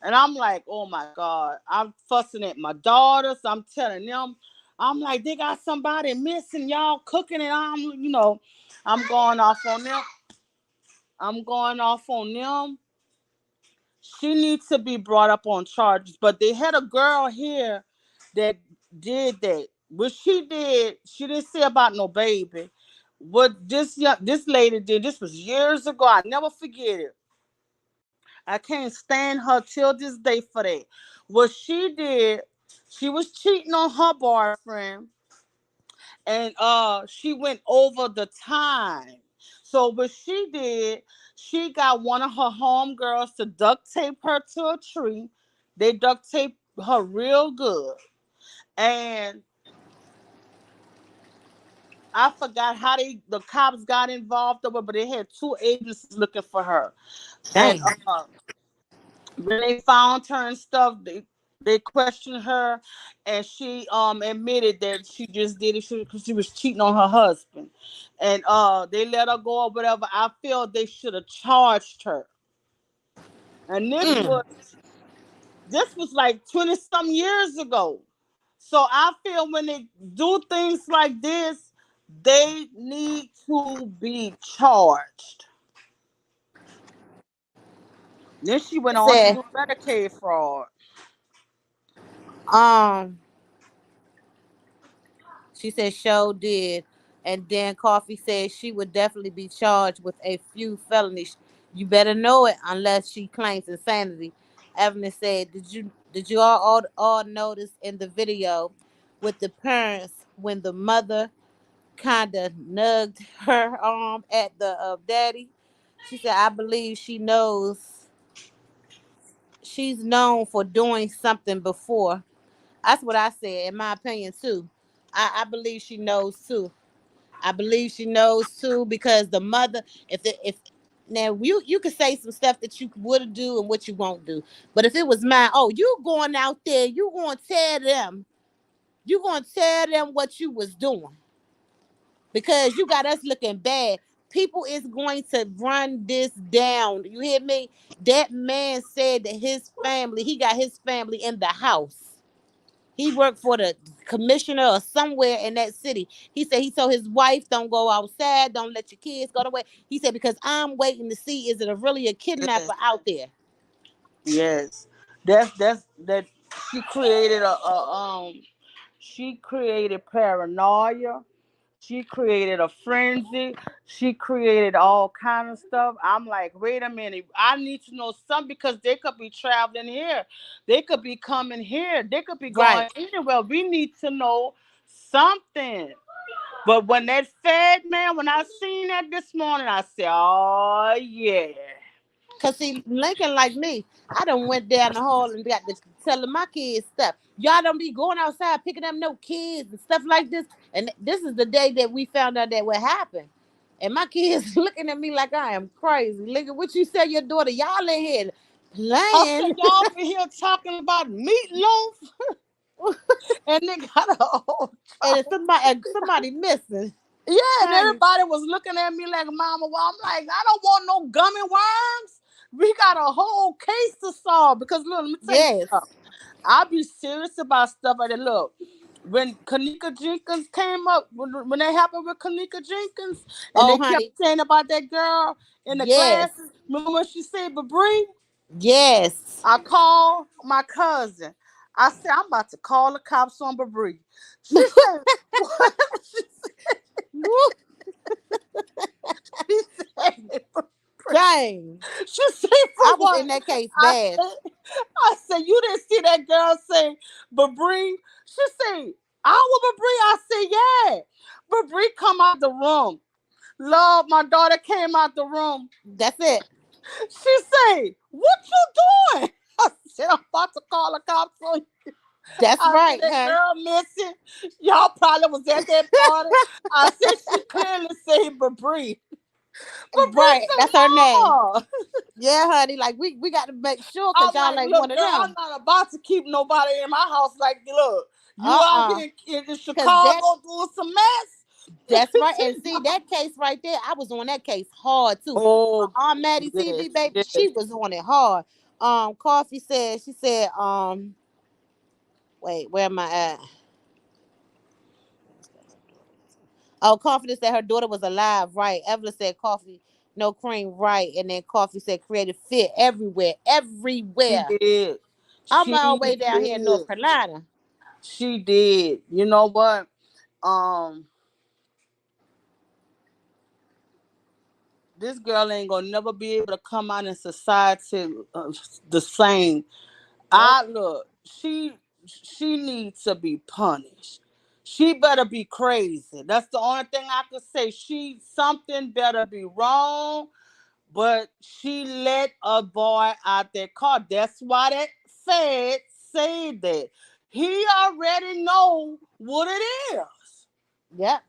And I'm like, oh my God. I'm fussing at my daughters. I'm telling them, I'm like, they got somebody missing, y'all cooking, and I'm going off on them. I'm going off on them. She needs to be brought up on charges. But they had a girl here that did that. What she did, she didn't say about no baby. What this lady did, this was years ago. I never forget it. I can't stand her till this day for that. What she did, she was cheating on her boyfriend, and she went over the time. So what she did, she got one of her homegirls to duct tape her to a tree. They duct taped her real good. And I forgot how the cops got involved over, but they had two agencies looking for her. And Dang. when they found her and stuff, They questioned her, and she admitted that she just did it because she was cheating on her husband, and they let her go or whatever. I feel they should have charged her, and Mm. this was like 20 some years ago. So I feel when they do things like this, they need to be charged. Then she went on to Said, do Medicaid fraud. um, she said show did. And then Coffee said she would definitely be charged with a few felonies. You better know it unless she claims insanity. Evelyn said, did you all notice in the video with the parents when the mother kinda nugged her arm at the daddy? She said, I believe she's known for doing something before. That's what I said, in my opinion, too. I believe she knows too. I believe she knows too because the mother, if now you could say some stuff that you would do and what you won't do, but if it was mine, oh, you going out there, you gonna tell them what you was doing because you got us looking bad. People is going to run this down. You hear me? That man said that he got his family in the house. He worked for the commissioner or somewhere in that city. He said he told his wife, don't go outside, don't let your kids go to work. He said, because I'm waiting to see is it really a Yes, kidnapper out there. yes. That she created she created paranoia. She created a frenzy. She created all kind of stuff. I'm like, wait a minute. I need to know something because they could be traveling here. They could be coming here. They could be Right. going anywhere. We need to know something. But when that fed man, when I seen that this morning, I said, oh yeah. Cause see, Lincoln like me, I done went down the hall and got to telling my kids stuff. Y'all don't be going outside picking up no kids and stuff like this. And this is the day that we found out that what happened. And my kids looking at me like I am crazy. Look at what you say your daughter. Y'all in here I said, playing. y'all been here talking about meatloaf and they got a whole And somebody missing. yeah, and Honey. everybody was looking at me like mama. Well, I'm like, I don't want no gummy worms. We got a whole case to solve because look, let me tell you Yes. something. I'll be serious about stuff like that. Look, when Kanika Jenkins came up, when that happened with Kanika Jenkins, and Oh, they kept honey. saying about that girl in the Yes. glasses, remember when she said, but Bree, Yes. I called my cousin. I said, I'm about to call the cops on Bree. She said, what? She said, Dang. she said, for I was what? in that case I bad. said, I said, you didn't see that girl say, but Bree? She said, I was Bree. I said, yeah. But Bree come out the room. Love, my daughter came out the room. That's it. She say, what you doing? I said, I'm about to call the cops on you. That's I said, right, that honey. girl missing. Y'all probably was at that party. I said, she clearly said, but Bree. But Bree Right. said, That's her name. no. Yeah, honey. Like we got to make sure because I'm y'all like, ain't look, one of girl, I'm them. not about to keep nobody in my house like, look, you out Uh-uh. here in Cause Chicago doing some mess. that's right. And see that case right there, I was on that case hard too. Oh, On Maddie yes, TV, baby, yes. she was on it hard. Coffee said, she said, wait, where am I at? Oh, Coffee said her daughter was alive, right? Evelyn said Coffee, no cream, right? And then Coffee said creative fit everywhere, She everywhere. did. I'm She all the way down here in North did. Carolina. She did. You know what? Um, this girl ain't gonna never be able to come out in society the same. Nope. I look, she needs to be punished. She better be crazy. That's the only thing I could say. Something better be wrong, but she let a boy out that car. That's why that Fed said that. He already know what it is. Yep.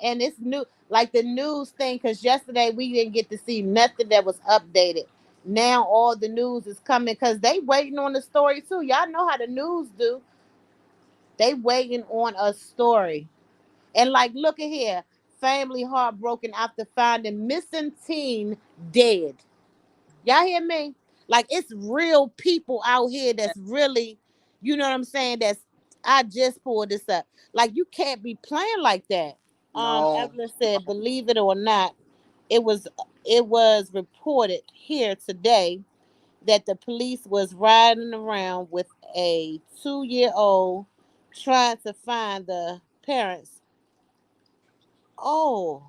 And it's new, like the news thing, because yesterday we didn't get to see nothing that was updated. now all the news is coming because they waiting on the story too. Y'all know how the news do. They waiting on a story. And like, look at here. Family heartbroken after finding missing teen dead. Y'all hear me? Like, it's real people out here that's really, you know what I'm saying? That's I just pulled this up. Like, you can't be playing like that. No. Evelyn said, believe it or not, it was it was reported here today that the police was riding around with a 2-year-old trying to find the parents. Oh,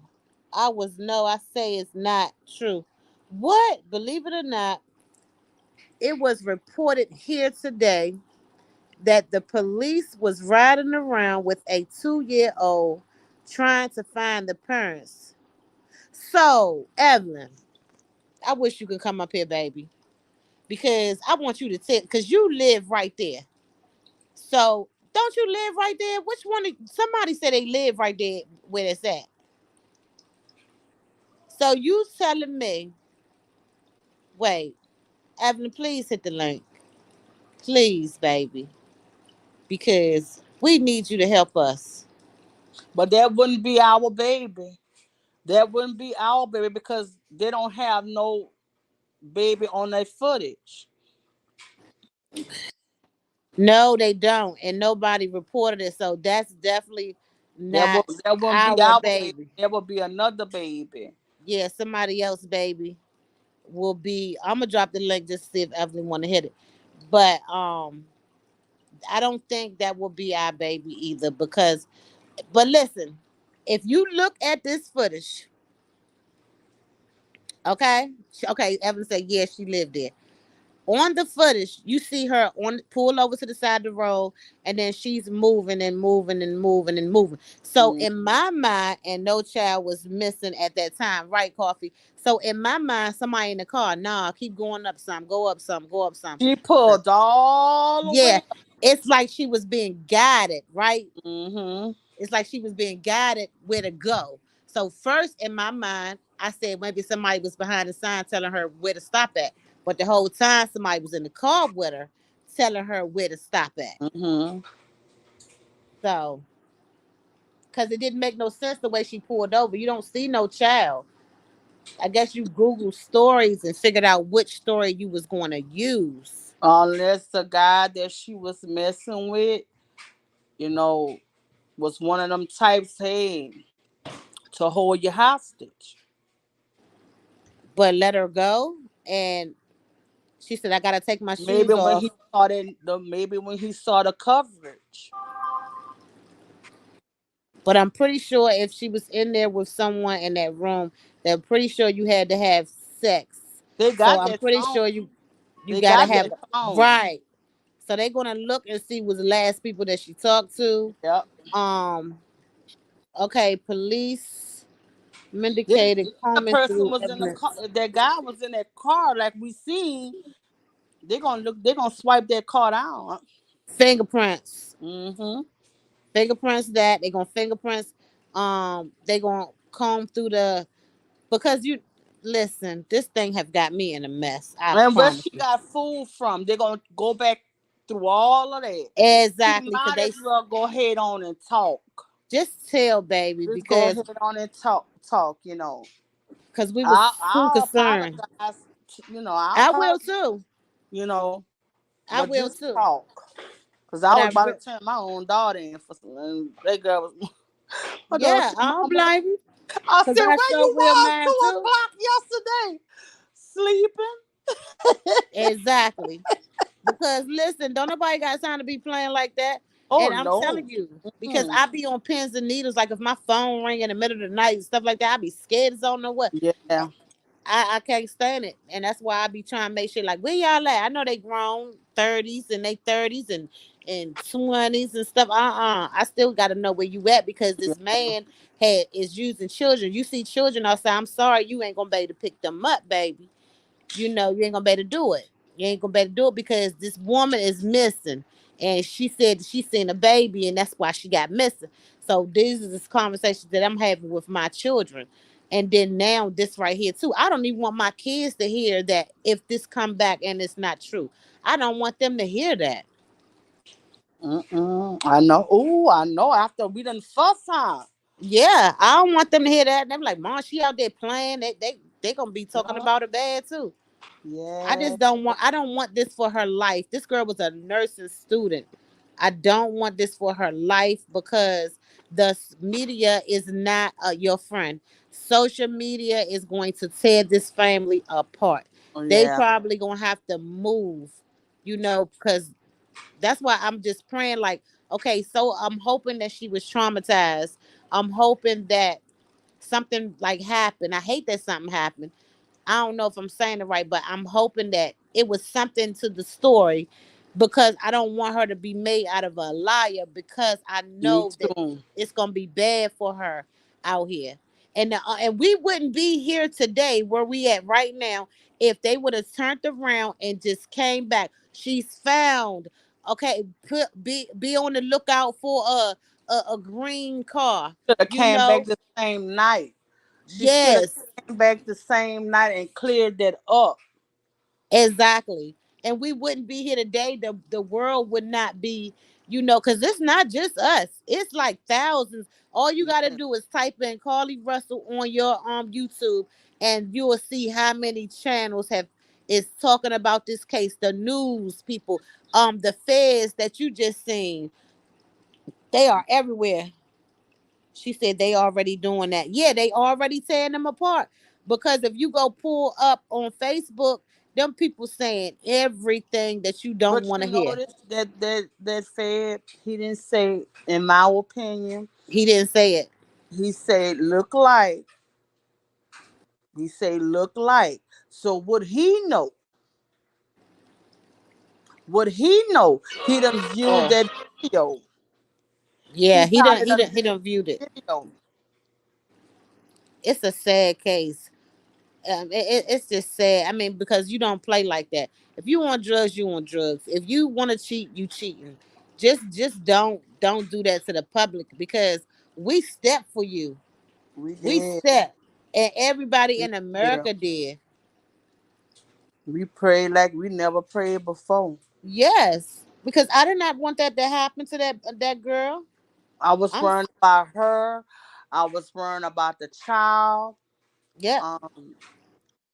I say it's not true. What? Believe it or not, it was reported here today that the police was riding around with a 2-year-old trying to find the parents. So, Evelyn, I wish you could come up here, baby, because I want you to tell, because you live right there. So, don't you live right there? Which one? Somebody said they live right there where it's at. So, you telling me, wait, Evelyn, please hit the link. Please, baby, because we need you to help us. But that wouldn't be our baby. That wouldn't be our baby because they don't have no baby on their footage. No, they don't, and nobody reported it. So that's definitely not That wouldn't be our our baby. baby. That would be another baby. Yeah, somebody else baby will be. I'm gonna drop the link just to see if Evelyn want to hit it, but I don't think that will be our baby either. Because, but listen, if you look at this footage, okay, Evelyn said yeah, she lived there. On the footage, you see her on pull over to the side of the road, and then she's moving and moving and moving and moving. So Mm. in my mind, and no child was missing at that time, right, Coffee? So in my mind, somebody in the car, nah, keep going up some, go up some, go up some. She pulled all the Yeah, way. it's like she was being guided, right? Mm-hmm. It's like she was being guided where to go. So first in my mind, I said maybe somebody was behind the sign telling her where to stop at. But the whole time somebody was in the car with her telling her where to stop at. Mm-hmm. So because it didn't make no sense the way she pulled over. You don't see no child. I guess you Google stories and figured out which story you was going to use. Unless the guy that she was messing with, you know, was one of them types, hey, to hold you hostage. But let her go. And she said, I got to take my Maybe shoes when off. he saw maybe when he saw the coverage. But I'm pretty sure if she was in there with someone in that room, they're pretty sure you had to have sex. They So got I'm that pretty phone. sure you They gotta got have that phone. right. So they're gonna look and see was the last people that she talked to. Yep. Um. Okay. Police This vindicated the combing person through was in the car. evidence. If that guy was in that car, like we seen, they're gonna look. They're gonna swipe that car out. Fingerprints. Mm-hmm. Fingerprints. That they gonna fingerprints. They gonna comb through the because you listen. This thing have got me in a mess. I And where promise she you. got food from, they're gonna go back through all of that. She Exactly, because might as well go ahead on and talk. just tell baby Just go because ahead on and talk. You know, we was too I'll concerned. apologize. You know, I'll I will apologize. too. You know, I but will just too. talk. Cause I But was about to turn my own daughter in for some. And that girl was. My daughter yeah, said, I don't "Mama," blame you I because said, I "Where sure you will was mine too. 2 o'clock yesterday? Sleeping?" Exactly. Because listen, don't nobody got time to be playing like that. Oh And I'm no. telling you, because Mm-mm. I be on pins and needles. Like if my phone ring in the middle of the night and stuff like that, I be scared as I don't know what. Yeah. I can't stand it. And that's why I be trying to make sure like where y'all at? I know they grown 30s and they 30s and 20s and stuff. I still gotta know where you at because Yeah. this man is using children. You see children outside, I'm sorry, you ain't gonna be able to pick them up, baby. You know, you ain't gonna be able to do it. You ain't gonna be able to do it because this woman is missing. And she said she seen a baby and that's why she got missing. So these are the conversations that I'm having with my children. And then now this right here too. I don't even want my kids to hear that if this come back and it's not true. I don't want them to hear that. I know. Oh, I know. After we done fuss, huh? Yeah, I don't want them to hear that. And I'm like, Mom, she out there playing. They gonna be talking Yeah. about it bad too. I Yeah. just don't want. I don't want this for her life. This girl was a nursing student. I don't want this for her life because media is not your friend. Social media is going to tear this family apart. Oh, They yeah. probably gonna have to move, because that's why I'm just praying. Like, okay, so I'm hoping that she was traumatized. I'm hoping that something like happened. I hate that something happened. I don't know if I'm saying it right, but I'm hoping that it was something to the story because I don't want her to be made out of a liar because I Me know that too. it's going to be bad for her out here. And we wouldn't be here today where we at right now if they would have turned around and just came back. She's found. Okay, be on the lookout for a green car. Should have You came back know, the same night. She should have yes. came back the same night and cleared that up. Exactly. And we wouldn't be here today. The world would not be, because it's not just us. It's like thousands. All you gotta Yeah. do is type in Carly Russell on your YouTube and you will see how many channels have is talking about this case. The news people, the feds that you just seen, they are everywhere. She said they already doing that. Yeah, they already tearing them apart. Because if you go pull up on Facebook, them people saying everything that you don't But want to you hear. notice that Fed, he didn't say, in my opinion, He didn't say it. he said look like. He said look like. So would he know? Would he know? He done viewed Oh, that video. He yeah, he probably didn't. He done didn't. He viewed didn't viewed it. the video. It's a sad case. It's just sad. I mean, because you don't play like that. If you want drugs, you want drugs. If you want to cheat, you cheating. Just don't do that to the public because we step for you. We We did. step, and everybody We in did. America did. We prayed like we never prayed before. Yes, because I did not want that to happen to that girl. I was I'm worrying about her. I was worrying about the child. Yep. Um,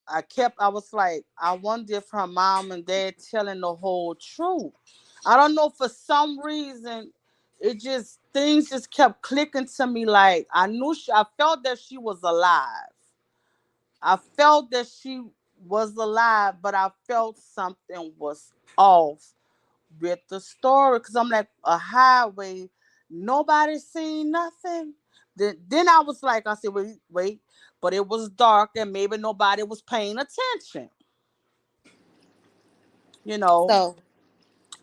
I was like, I wonder if her mom and dad telling the whole truth. I don't know, for some reason, things just kept clicking to me. Like I felt that she was alive. I felt that she was alive, but I felt something was off with the story because I'm like, a highway, nobody seen nothing. Then I was like, I said, wait, but it was dark and maybe nobody was paying attention. You know, So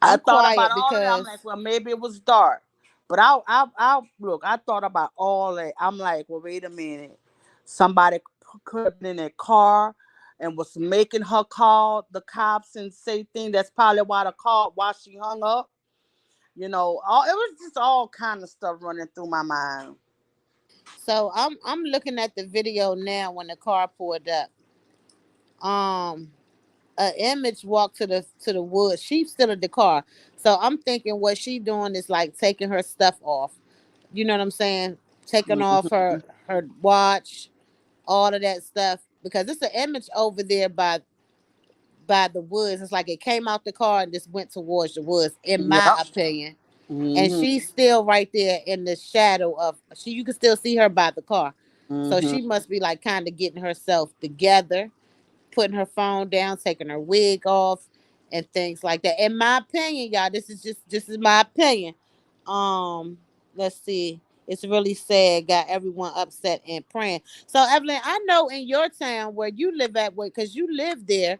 I I'm thought about quiet all of that. I'm because like, well, maybe it was dark. But I look. I thought about all that. I'm like, well, wait a minute. Somebody could have been in a car and was making her call the cops and say things. That's probably why she hung up. It was just all kind of stuff running through my mind. I'm looking at the video now when the car pulled up. A image walked to the woods. She's still in the car. So I'm thinking what she doing is like taking her stuff off. You know what I'm saying? Taking off Hmm. her watch, all of that stuff. Because it's an image over there by the woods. It's like it came out the car and just went towards the woods, in my Yep. opinion. And Hmm. she's still right there in the shadow of you can still see her by the car. So Hmm. she must be like kind of getting herself together, putting her phone down, taking her wig off, and things like that. In my opinion, y'all, this is my opinion. Um, let's see. It's really sad. Got everyone upset and praying. So Evelyn, I know in your town where you live at, because you live there.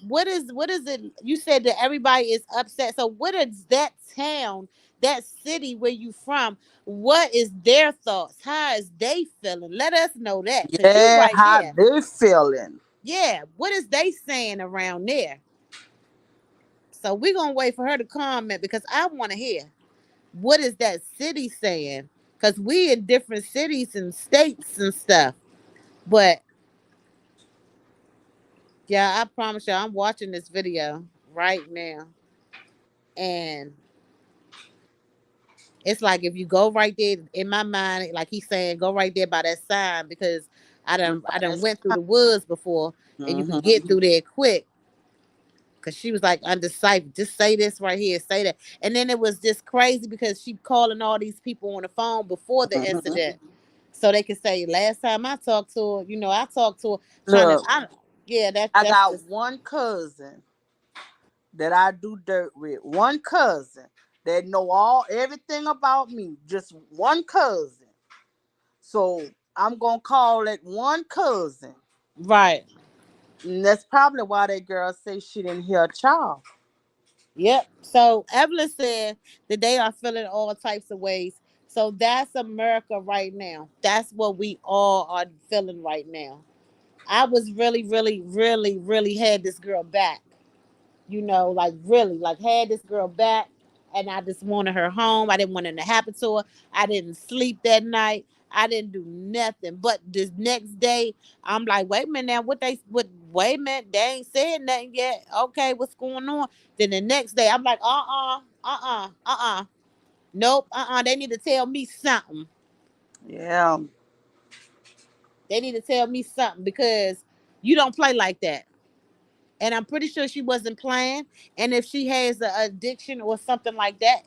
What is it? You said that everybody is upset. So what is that town, that city where you from? What is their thoughts? How is they feeling? Let us know that, cause you Yeah, right how there. they feeling? Yeah, what is they saying around there? So we're gonna wait for her to comment because I want to hear what is that city saying? Because we in different cities and states and stuff. But yeah, I promise you, I'm watching this video right now, and it's like if you go right there in my mind, like he's saying, go right there by that sign because I done went through the woods before, and you can get through there quick. Cause she was like undeciphered. Just say this right here, say that, and then it was just crazy because she calling all these people on the phone before the incident, so they could say last time I talked to her, I talked to her trying to. Look, Yeah, I that's got just one cousin that I do dirt with. One cousin that know everything about me. Just one cousin. So I'm gonna call it one cousin. right. And that's probably why that girl say she didn't hear a child. Yep. So Evelyn said that they are feeling all types of ways. So that's America right now. That's what we all are feeling right now. I was really, really, really, really had this girl back. Like really, like had this girl back, and I just wanted her home. I didn't want it to happen to her. I didn't sleep that night. I didn't do nothing. But this next day, I'm like, wait a minute now, wait a minute, they ain't said nothing yet. Okay, what's going on? Then the next day, I'm like, nope, they need to tell me something. Yeah. They need to tell me something because you don't play like that. And I'm pretty sure she wasn't playing. And if she has an addiction or something like that,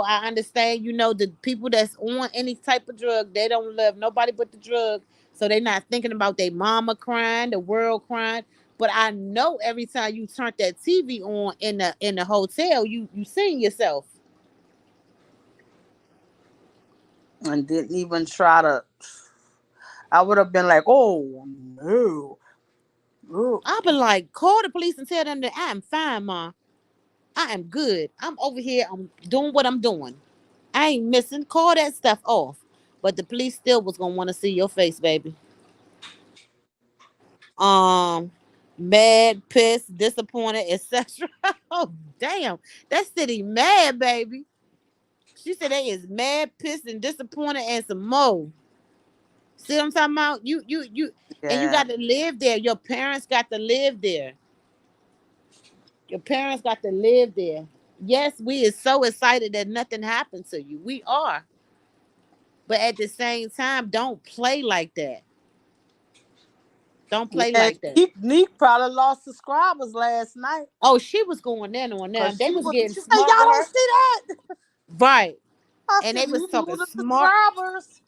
I understand. The people that's on any type of drug, they don't love nobody but the drug. So they're not thinking about their mama crying, the world crying. But I know every time you turn that TV on in the hotel, you seeing yourself. And didn't even try to. I would have been like, oh no. Ooh. I'll be like, call the police and tell them that I'm fine, ma. I am good. I'm over here. I'm doing what I'm doing. I ain't missing. Call that stuff off. But the police still was gonna want to see your face, baby. Um, Mad, pissed, disappointed, etc. Oh damn, that city mad, baby. She said they is mad, pissed, and disappointed, and some more. See what I'm talking about? And you Yeah. got to live there. Your parents got to live there. Your parents got to live there. Yes, we is so excited that nothing happened to you. We are. But at the same time, don't play like that. Don't play Yeah. like that. Neek probably lost subscribers last night. Oh, she was going in on them. Cause They was getting she said, y'all smart with don't her. see that. Right. I And said, they was you talking lose the smart. subscribers.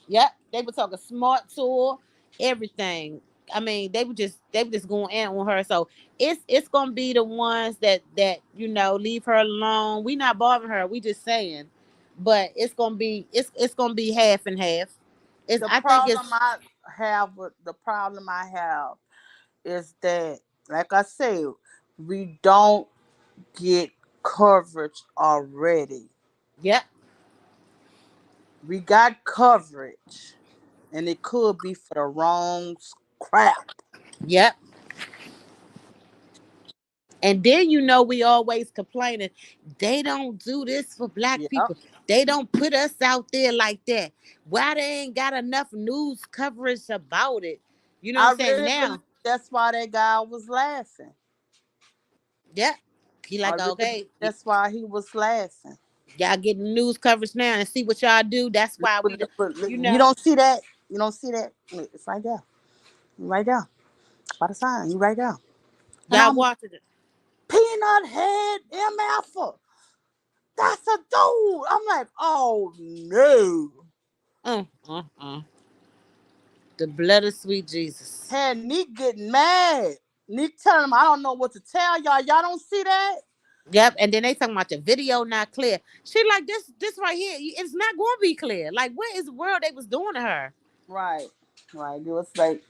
Yep. They were talking smart to her, everything. I mean, they were just going in on her. So it's gonna be the ones that leave her alone. We not bothering her. We just saying. But it's gonna be half and half. It's The I think problem it's I the problem I have is that, like I said, we don't get coverage already. yep, We got coverage, and it could be for the wrong crap. yep. And then we always complaining they don't do this for black Yep. people. They don't put us out there like that. Why they ain't got enough news coverage about it? You know what I I'm saying? really believe Now, that's why that guy was laughing. yeah. He I like, really believe okay, that's why he was laughing. y'all getting news coverage now and see what y'all do. That's why But, you you know, don't see that. You don't see that. Look, it's right there. Right there. By the sign. You right there. And y'all I'm watching it. Peanut Head MF. That's a dude. I'm like, oh no. Uh, uh, uh. The blood of sweet Jesus. Had Nick getting mad. Nick telling him, I don't know what to tell y'all. Y'all don't see that? Yep, and then they talking about the video not clear. She like this right here. It's not going to be clear. Like, what is the world they was doing to her? Right. Right. It was like,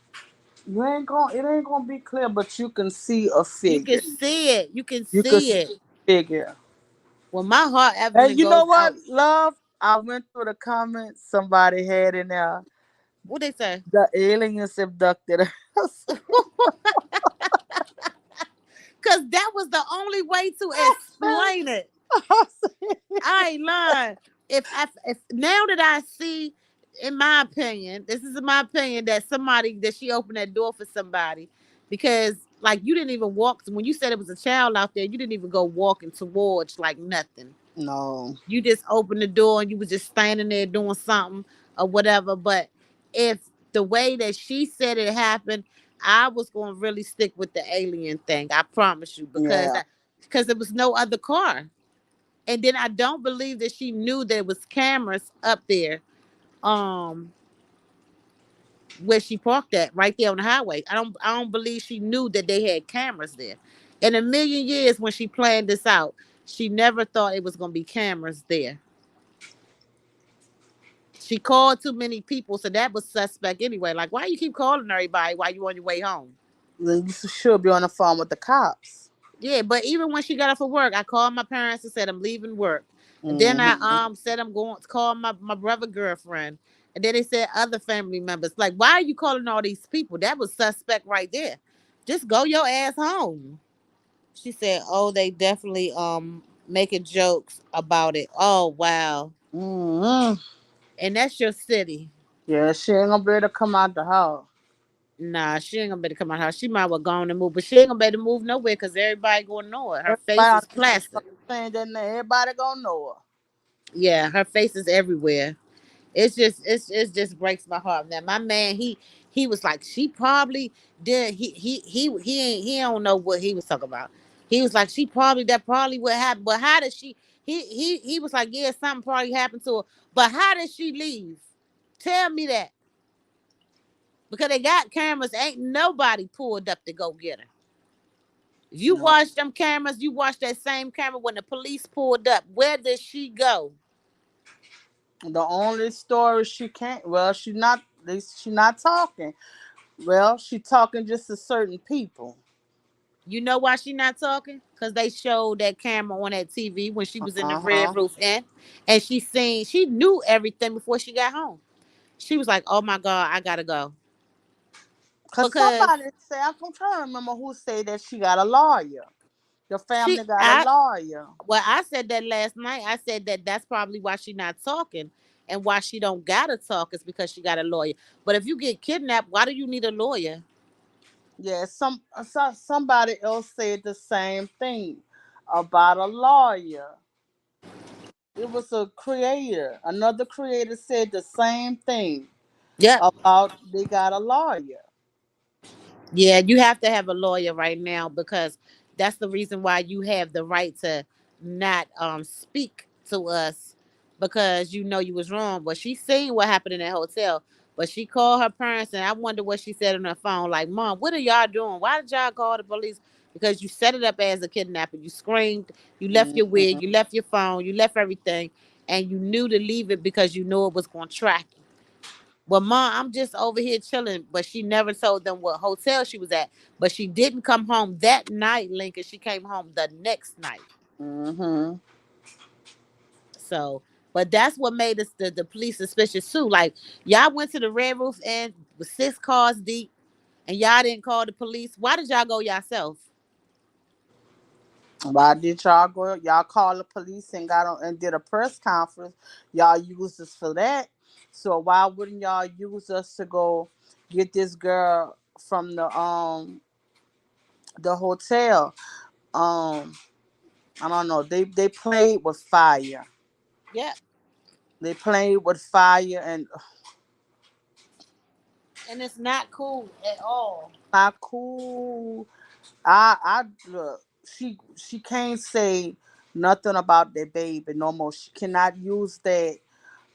it ain't gonna be clear, but you can see a You can figure. see it. You can You can see see it. a figure. When my heart And Evelyn you know goes what, out, love? I went through the comments somebody had in there. what they say? The aliens abducted us. Because that was the only way to explain it. I ain't lying. If now that I see, in my opinion, this is in my opinion that she opened that door for somebody, because like you didn't even walk when you said it was a child out there. You didn't even go walking towards like nothing. No. You just opened the door and you was just standing there doing something or whatever. But if the way that she said it happened, I was going to really stick with the alien thing. I promise you, Yeah. because there was no other car. And then I don't believe that she knew there was cameras up there, um, where she parked at, right there on the highway. I don't believe she knew that they had cameras there. In a million years, when she planned this out, she never thought it was going to be cameras there. She called too many people, so that was suspect anyway. Like, why you keep calling everybody while you on your way home? Then you should be on the phone with the cops. Yeah, but even when she got off of work, I called my parents and said I'm leaving work. And then I Mm-hmm. said I'm going to call my brother girlfriend. And then they said other family members. Like, why are you calling all these people? That was suspect right there. Just go your ass home. She said, "Oh, they definitely making jokes about it." Oh wow. Mm-hmm. And that's your city. Yeah, she ain't gonna be able to come out the house. Nah, she ain't gonna be able to come out house. She might well go on and move, but she ain't gonna be able to move nowhere because everybody gonna know it. Her face Everybody is plastered. saying that name, everybody gonna know her. Yeah, her face is everywhere. It just breaks my heart. Now my man, he was like, she probably did. He don't know what he was talking about. He was like, she probably that probably what happened. But how did she? He was like, yeah, something probably happened to her. But how did she leave? Tell me that, because they got cameras. Ain't nobody pulled up to go get her. You No. watch them cameras. You watch that same camera when the police pulled up. Where did she go? The only story she can't. Well, she not talking. Well, she talking just to certain people. You know why she not talking? Because they showed that camera on that TV when she was in the Uh Red huh. Roof Inn, and she knew everything before she got home. She was like, "Oh my God, I gotta go," Cause because somebody said, I'm trying to remember who said that she got a lawyer. The she family got a I lawyer. well I said that last night. I said that that's probably why she not talking, and why she don't gotta talk is because she got a lawyer. But if you get kidnapped, why do you need a lawyer? Yeah, somebody else said the same thing about a lawyer. It was a creator. Another creator said the same thing Yep. about they got a lawyer. Yeah, you have to have a lawyer right now, because that's the reason why you have the right to not speak to us, because you know you was wrong. But she seen what happened in that hotel. But she called her parents, and I wonder what she said on her phone. Like, Mom, what are y'all doing? Why did y'all call the police? Because you set it up as a kidnapping. You screamed, you left your Hmm. wig, you left your phone, you left everything, and you knew to leave it because you knew it was going to track you. Well, Mom, I'm just over here chilling. But she never told them what hotel she was at. But she didn't come home that night, Lincoln. She came home the next night. Hmm. So, but that's what made us the police suspicious too. Like, y'all went to the Red Roof Inn with 6 cars deep, and y'all didn't call the police. Why did y'all go yourself? Why did y'all go? Y'all called the police and got on and did a press conference. Y'all used us for that. So why wouldn't y'all use us to go get this girl from the hotel? Um, I don't know. They played with fire. Yeah, They played with fire and and it's not cool at all. not cool. I look. She can't say nothing about that baby no more. She cannot use that.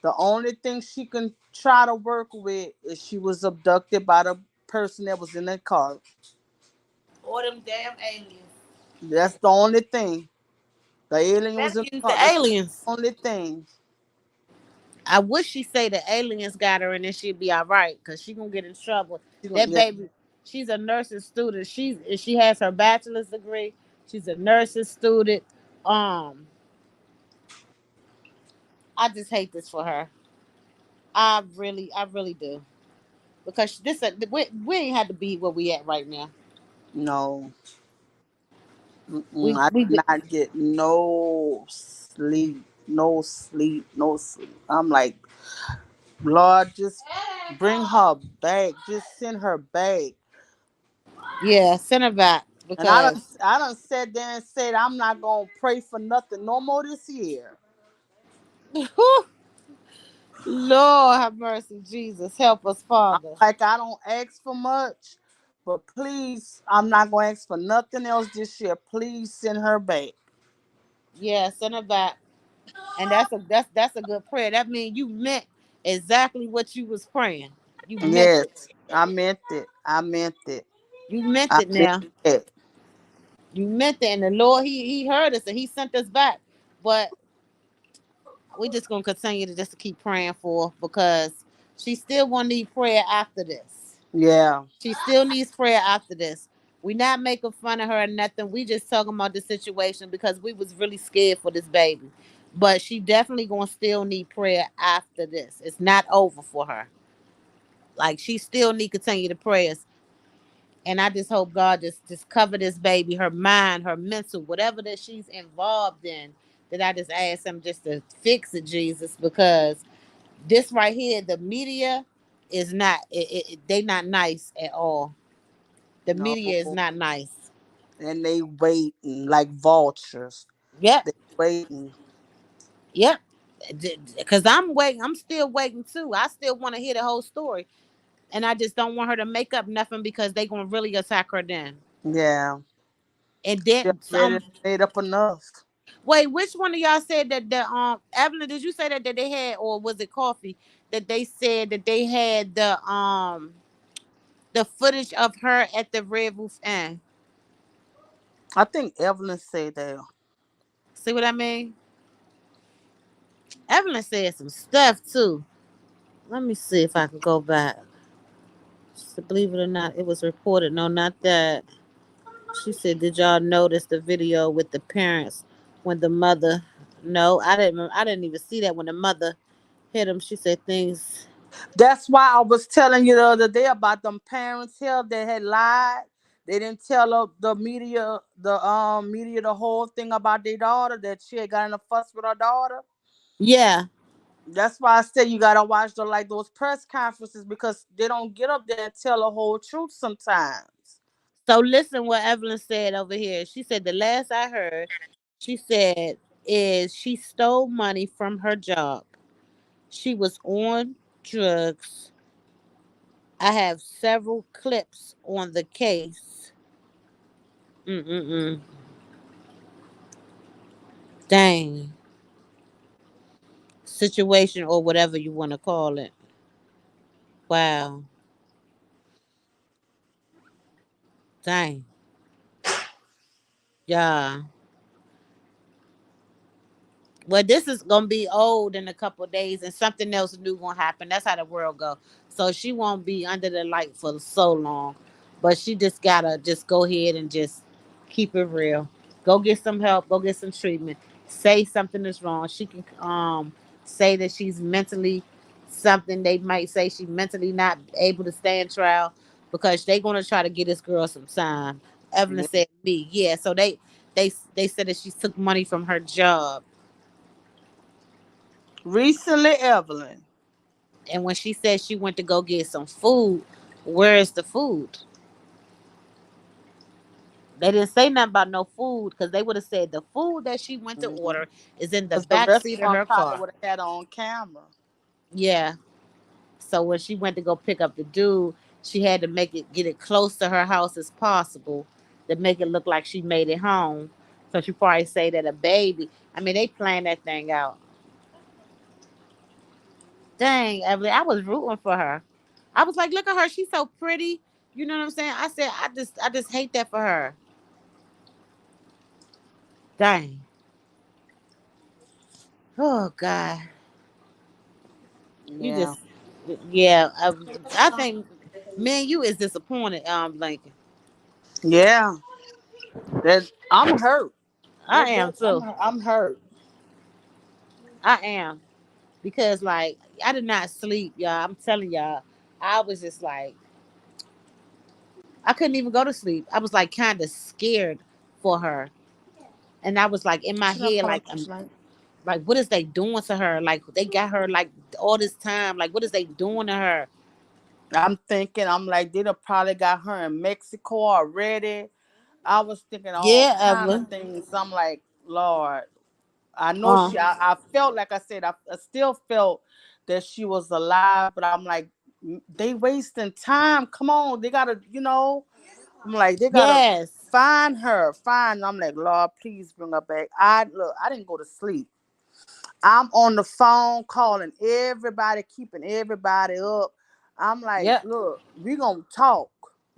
The only thing she can try to work with is she was abducted by the person that was in the car. Or them damn aliens. That's the only thing. The alien Better was in the use the car. That's aliens. the only thing. I wish she say the aliens got her and then she'd be all right, because she gonna get in trouble. She gonna, That yeah, baby, she's a nursing student. She has her bachelor's degree. She's a nursing student. Um, I just hate this for her. I really do, because we ain't had to be where we at right now. no. Mm-mm. We I we did not get no sleep. No sleep. No sleep. I'm like, Lord, just bring her back. Just send her back. Yeah, send her back And because I done sat there and said I'm not gonna pray for nothing no more this year. Lord have mercy, Jesus, help us, I'm Father. like I don't ask for much, but please, I'm not gonna ask for nothing else this year. Please send her back. Yeah, send her back. And that's a good prayer. That means you meant exactly what you was praying. You meant Yes, it. I meant it. I meant it. You meant I it meant now. it. You meant it. And the Lord, He heard us and He sent us back. But we just gonna continue to just keep praying for her because she still gonna need prayer after this. Yeah. She still needs prayer after this. We not making fun of her or nothing. We just talking about the situation because we was really scared for this baby. But she definitely gonna still need prayer after this. It's not over for her. Like she still need continue to prayers. And I just hope God just cover this baby, her mind, her mental, whatever that she's involved in. That I just ask him just to fix it, Jesus, because this right here, the media is not. They not nice at all. The No. media is not nice. And they waiting like vultures. Yep, They waiting. yep. Because I'm waiting. I'm still waiting too. I still want to hear the whole story, and I just don't want her to make up nothing because they gonna really attack her then. Yeah. And She then already some. made up enough. Wait, which one of y'all said that the Evelyn? Did you say that they had, or was it Coffee that they said that they had the footage of her at the Red Roof Inn? I think Evelyn said that. See what I mean? Evelyn said some stuff too. Let me see if I can go back. So believe it or not, it was reported. No, not that. She said, "Did y'all notice the video with the parents when the mother?" No, I didn't. I didn't even see that when the mother hit him. She said things. That's why I was telling you the other day about them parents here that had lied. They didn't tell the media, media, the whole thing about their daughter that she had got in a fuss with her daughter. Yeah. That's why I said you gotta watch the like those press conferences because they don't get up there and tell the whole truth sometimes. So listen what Evelyn said over here. She said the last I heard, she said is she stole money from her job. She was on drugs. I have several clips on the case. Mm-mm-mm. Dang. Situation or whatever you want to call it. Wow. Dang. Yeah. Well, this is gonna be old in a couple of days, and something else new gonna happen. That's how the world go. So she won't be under the light for so long, but she just gotta just go ahead and just keep it real. Go get some help. Go get some treatment. Say something is wrong. She can say that she's mentally something. They might say she's mentally not able to stand trial because they gonna try to get this girl some time. Evelyn Yeah. said me, yeah. So they said that she took money from her job. Recently, Evelyn. And when she said she went to go get some food, where's the food? They didn't say nothing about no food because they would have said the food that she went to Because order is in the the back seat of restaurant her probably car. would have had her on camera. Yeah. So when she went to go pick up the dude, she had to make it get it close to her house as possible to make it look like she made it home. So she probably say that a baby. I mean, they planned that thing out. Dang, Evelyn, I was rooting for her. I was like, look at her, she's so pretty. You know what I'm saying? I said, I just hate that for her. Dang. Oh God. You Yeah. just, yeah. I think me and you is disappointed, Blanket. Yeah. That I'm hurt. I am too. I'm hurt. I am because like I did not sleep, y'all. I'm telling y'all, I was just like I couldn't even go to sleep. I was like kind of scared for her, and I was like in my Should I head call like it tonight? Like, what is they doing to her? Like, they got her like all this time. Like, what is they doing to her? I'm thinking, I'm like, they'd have probably got her in Mexico already. I was thinking all Yeah, kind of Evelyn. things. I'm like, Lord, I know Uh, I felt like I said, I still felt that she was alive, but I'm like, they wasting time. Come on, they gotta, I'm like, they gotta yes. find her, find. I'm like, Lord, please bring her back. I didn't go to sleep. I'm on the phone calling everybody, keeping everybody up. I'm like, Yep. look, we gonna talk.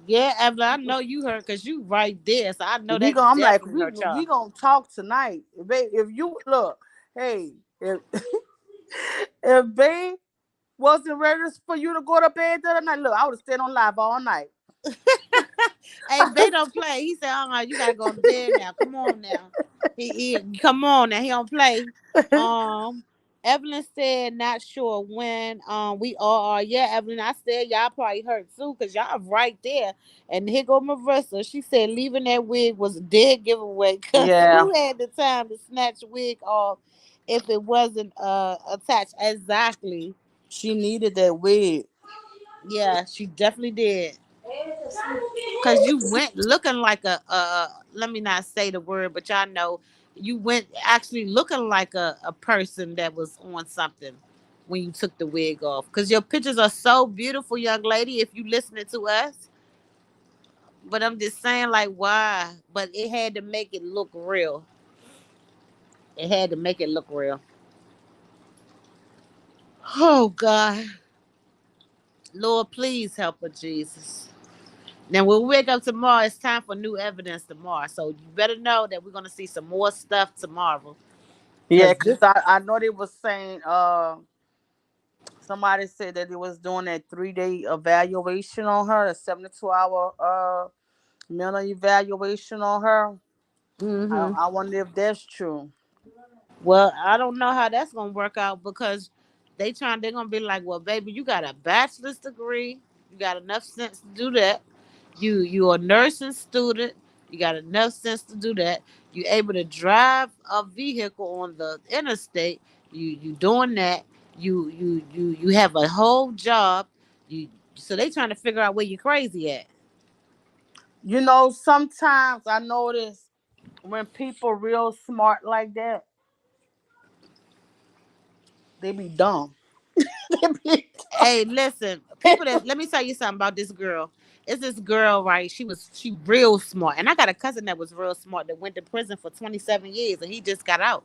Yeah, Evelyn, I know you heard because you right there. So I know We that gonna, I'm like, definitely we hurt y'all. we gonna talk tonight. If you look, hey, if if they wasn't ready for you to go to bed the other night, look, I would have stayed on live all night. Hey, Bay don't play. He said, you gotta go to bed now. Come on now. He come on now. He don't play. Um Evelyn said not sure when we all are. Yeah, Evelyn, I said y'all probably hurt too, because y'all right there. And here go Marissa. She said leaving that wig was a dead giveaway, because Yeah, who had the time to snatch a wig off if it wasn't attached? Exactly. she needed that wig. Yeah, she definitely did. Cause you went looking like let me not say the word, but y'all know you went actually looking like a person that was on something when you took the wig off. Cause your pictures are so beautiful, young lady, if you listening to us. But I'm just saying, like, why? But it had to make it look real. It had to make it look real. Oh God. Lord, please help her, Jesus. Now when we wake up tomorrow, it's time for new evidence tomorrow. So you better know that we're gonna see some more stuff tomorrow. Yeah, Cause because I know they was saying somebody said that they was doing a 3-day evaluation on her, a 72-hour mental evaluation on her. I, hmm I wonder if that's true. well, I don't know how that's gonna work out, because they're gonna be like, well, baby, you got a bachelor's degree, you got enough sense to do that. You're a nursing student, you got enough sense to do that. You able to drive a vehicle on the interstate. You doing that. You have a whole job. You so they trying to figure out where you crazy at. Sometimes I notice when people real smart like that, they be dumb. They be Hey, listen, people that let me tell you something about this girl. It's this girl, right? She real smart. And I got a cousin that was real smart that went to prison for 27 years and he just got out.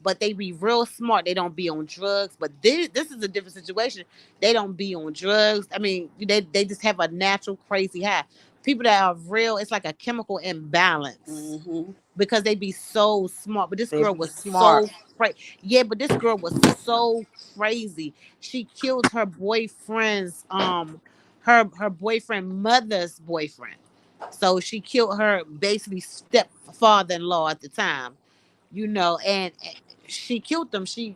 But they be real smart. They don't be on drugs. But this is a different situation. They don't be on drugs. I mean, they just have a natural crazy high. People that are real, it's like a chemical imbalance hmm because they be so smart. But this They girl be was smart. so crazy. Yeah, but this girl was so crazy. She killed her boyfriend's her boyfriend mother's boyfriend. So she killed her basically stepfather-in-law at the time, and she killed him. She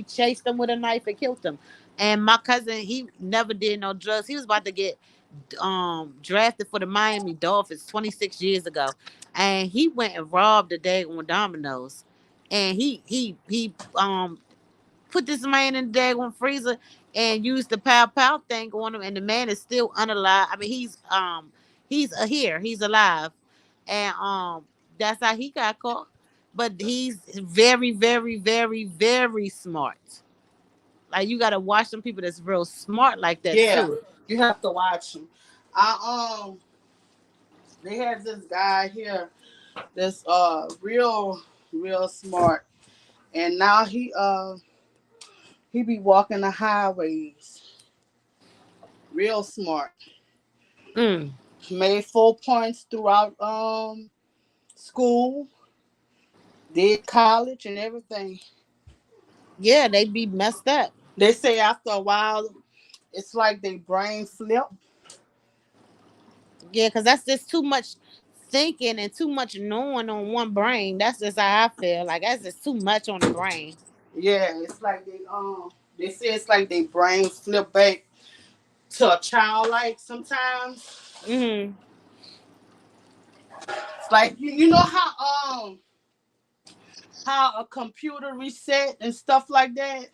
chased him with a knife and killed him. And my cousin, he never did no drugs. He was about to get drafted for the Miami Dolphins 26 years ago, and he went and robbed a day on Domino's, and he put this man in the daggone freezer and used the pow thing on him, and the man is still unalive. I mean, he's alive, and that's how he got caught. But he's very, very, very, very smart. Like, you gotta watch some people that's real smart like that Yeah, too. you have to watch them. They had this guy here that's real smart, and now he be walking the highways, real smart. Mm. Made 4 points throughout school, did college and everything. Yeah, they be messed up. They say after a while, it's like they brain flip. Yeah, because that's just too much thinking and too much knowing on one brain. That's just how I feel. Like, that's just too much on the brain. Yeah, it's like they say it's like they brain flip back to a childlike sometimes. Hmm. It's like you know how how a computer reset and stuff like that.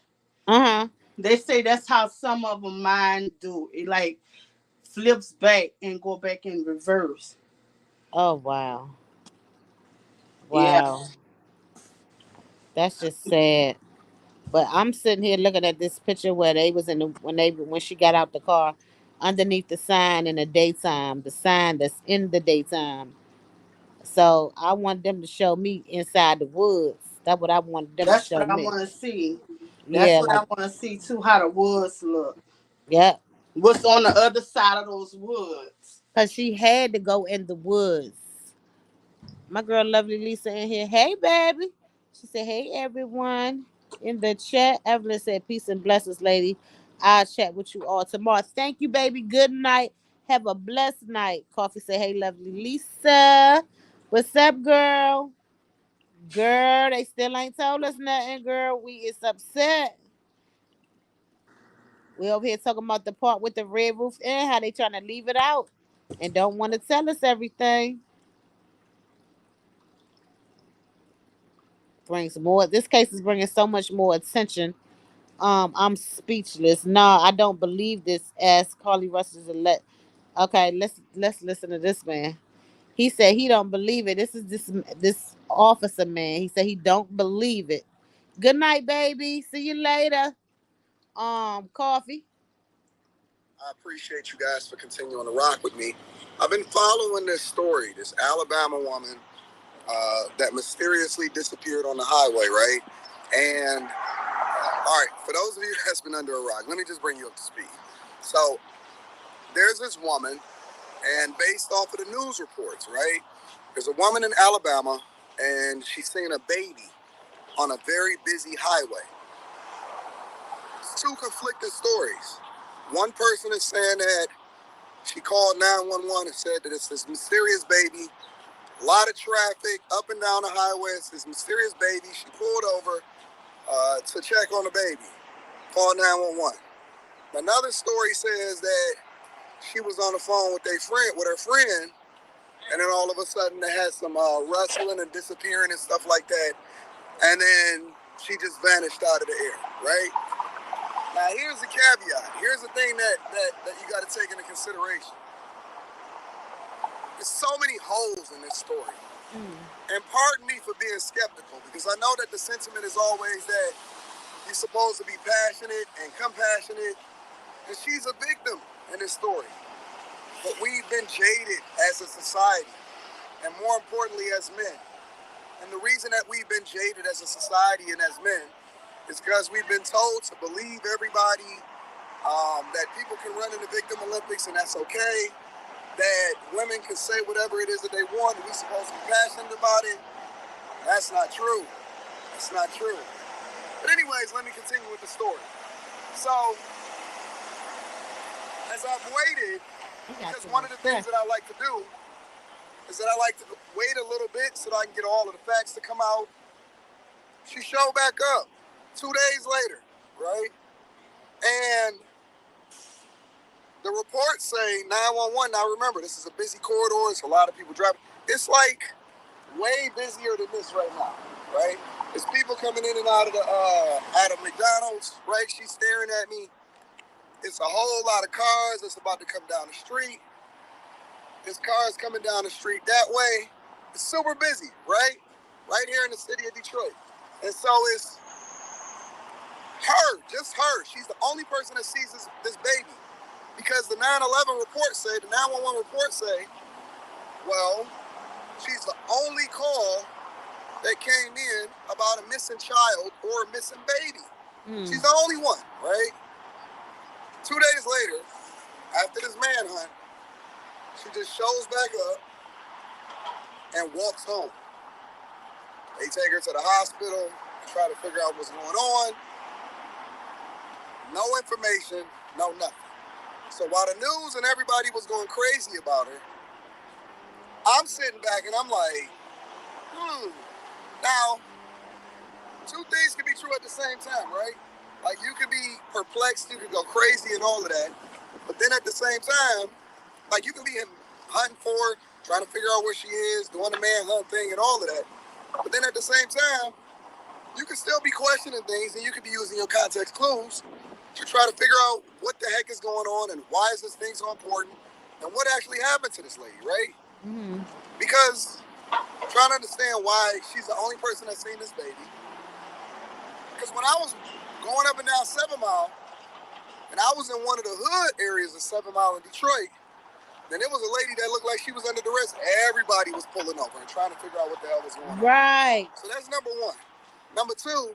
Uh-huh. They say that's how some of them mind do. It like flips back and go back in reverse. Oh wow. Yeah, Wow. That's just sad. But I'm sitting here looking at this picture where they was in the when she got out the car underneath the sign in the daytime, the sign that's in the daytime. So I want them to show me inside the woods. That's what I want them to that's show what I me. want to see. That's Yeah, what I like want to see too. How the woods look. yeah. What's on the other side of those woods? Cause she had to go in the woods. My girl lovely Lisa in here. Hey baby. She said, hey everyone. In the chat, Evelyn said, peace and blessings, lady. I'll chat with you all tomorrow. Thank you, baby. Good night. Have a blessed night. Coffee said, hey, lovely Lisa. What's up, girl? Girl, they still ain't told us nothing, girl. We is upset. We over here talking about the part with the red roof and how they trying to leave it out and don't want to tell us everything. Brings more. This case is bringing so much more attention. I'm speechless. No, I don't believe this. As Carly Russ is a Okay, let's listen to this man. He said he don't believe it. This is this officer man. He said he don't believe it. Good night, baby. See you later. Coffee. I appreciate you guys for continuing to rock with me. I've been following this story, this Alabama woman that mysteriously disappeared on the highway, right? And all right, for those of you that's been under a rock, let me just bring you up to speed. So there's this woman, and based off of the news reports, right? There's a woman in Alabama, and she's seeing a baby on a very busy highway. It's two conflicting stories. One person is saying that she called 911 and said that it's this mysterious baby, a lot of traffic up and down the highway. It's this mysterious baby. She pulled over to check on the baby, called 911. Another story says that she was on the phone with her friend, and then all of a sudden they had some rustling and disappearing and stuff like that, and then she just vanished out of the air, right? Now here's the caveat. Here's the thing that you got to take into consideration. There's so many holes in this story. And pardon me for being skeptical, because I know that the sentiment is always that you're supposed to be passionate and compassionate, and she's a victim in this story. But we've been jaded as a society, and more importantly as men. And the reason that we've been jaded as a society and as men is because we've been told to believe everybody, that people can run in the Victim Olympics and that's okay, that women can say whatever it is that they want and we're supposed to be passionate about it. That's not true. That's not true. But anyways, let me continue with the story. So, as I've waited, because one of the things that I like to do is that I like to wait a little bit so that I can get all of the facts to come out. She showed back up 2 days later, right? And the reports say 911. Now remember, this is a busy corridor. It's a lot of people driving. It's like way busier than this right now, right? There's people coming in and out of McDonald's, right? She's staring at me. It's a whole lot of cars that's about to come down the street. There's cars coming down the street that way. It's super busy, right? Right here in the city of Detroit. And so it's her, just her. She's the only person that sees this baby. Because the 911 reports say, the 911 reports say, well, she's the only call that came in about a missing child or a missing baby. She's the only one, right? 2 days later, after this manhunt, she just shows back up and walks home. They take her to the hospital, try to figure out what's going on. No information, no nothing. So while the news and everybody was going crazy about her, I'm sitting back and I'm like, Now, two things can be true at the same time, right? Like, you could be perplexed, you could go crazy and all of that. But then at the same time, like, you can be hunting for her, trying to figure out where she is, doing the manhunt thing and all of that. But then at the same time, you can still be questioning things, and you could be using your context clues to try to figure out what the heck is going on and why is this thing so important and what actually happened to this lady, right? Mm-hmm. Because I'm trying to understand why she's the only person that's seen this baby. Because when I was going up and down 7 Mile, and I was in one of the hood areas of 7 Mile in Detroit, then there was a lady that looked like she was under duress. Everybody was pulling over and trying to figure out what the hell was going on. Right. So that's number one. Number two,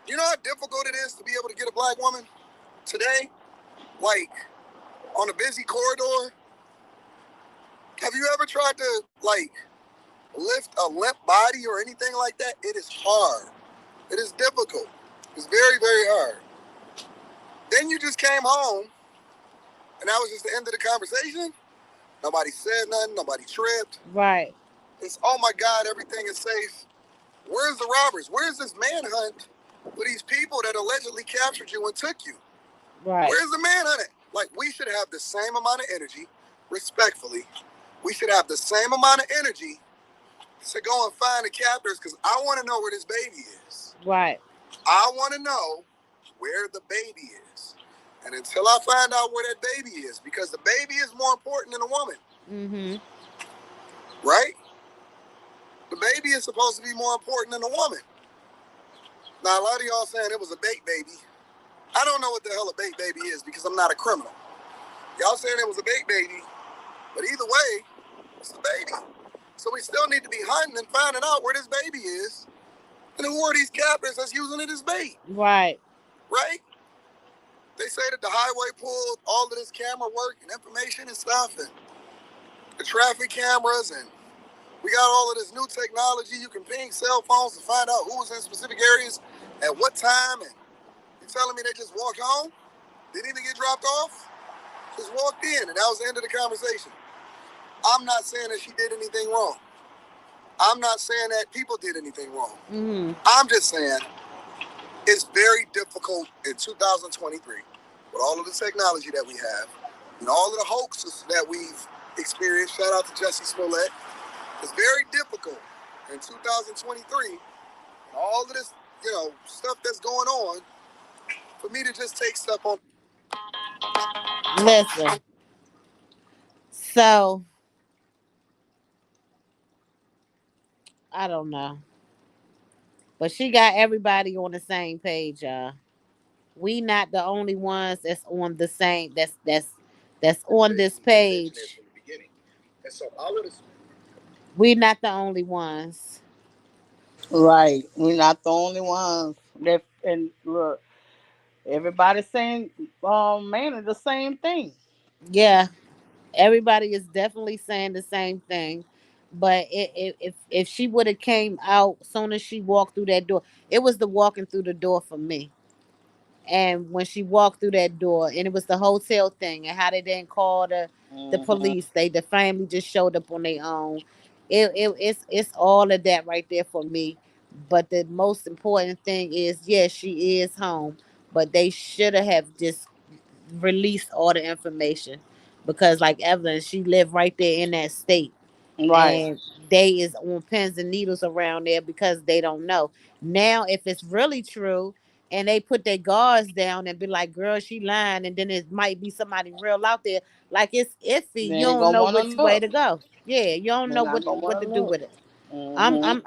you know how difficult it is to be able to get a black woman today? Like, on a busy corridor? Have you ever tried to, like, lift a limp body or anything like that? It is hard. It is difficult. It's very, very hard. Then you just came home, and that was just the end of the conversation. Nobody said nothing. Nobody tripped. Right. It's, oh my God, everything is safe. Where's the robbers? Where's this manhunt for these people that allegedly captured you and took you? Right. Where's the manhunt at? Like, we should have the same amount of energy, respectfully. We should have the same amount of energy to go and find the captors, because I want to know where this baby is. Right. I want to know where the baby is. And until I find out where that baby is, because the baby is more important than a woman. Mm-hmm. Right? The baby is supposed to be more important than a woman. Now, a lot of y'all saying it was a bait baby. I don't know what the hell a bait baby is because I'm not a criminal. Y'all saying it was a bait baby, but either way, it's a baby. So we still need to be hunting and finding out where this baby is and who are these captors that's using it as bait. Right. Right? They say that the highway pulled all of this camera work and information and stuff, and the traffic cameras, and we got all of this new technology. You can ping cell phones to find out who was in specific areas at what time. And you telling me they just walked home? Didn't even get dropped off? Just walked in, and that was the end of the conversation. I'm not saying that she did anything wrong. I'm not saying that people did anything wrong. Mm-hmm. I'm just saying it's very difficult in 2023 with all of the technology that we have and all of the hoaxes that we've experienced. Shout out to Jesse Smollett. It's very difficult in 2023 and all of this, stuff that's going on for me to just take stuff on. Listen. So I don't know. But she got everybody on the same page, y'all. We not the only ones that's on the same that's on this page. We not the only ones. Right. We're not the only ones. And look, everybody's saying mainly the same thing. Yeah. Everybody is definitely saying the same thing. But if she would have came out soon as she walked through that door, it was the walking through the door for me. And when she walked through that door, and it was the hotel thing, and how they didn't call the police, the family just showed up on their own. It's all of that right there for me. But the most important thing is, yes, she is home, but they should have just released all the information, because like Evelyn, she lived right there in that state, Right. and they is on pins and needles around there because they don't know. Now, if it's really true, and they put their guards down and be like, "Girl, she lying," and then it might be somebody real out there, like it's iffy. They You ain't don't gonna know wanna which way look. to go. Yeah, you don't They're know not gonna what wanna to do look. with it. I'm Mm-hmm. I'm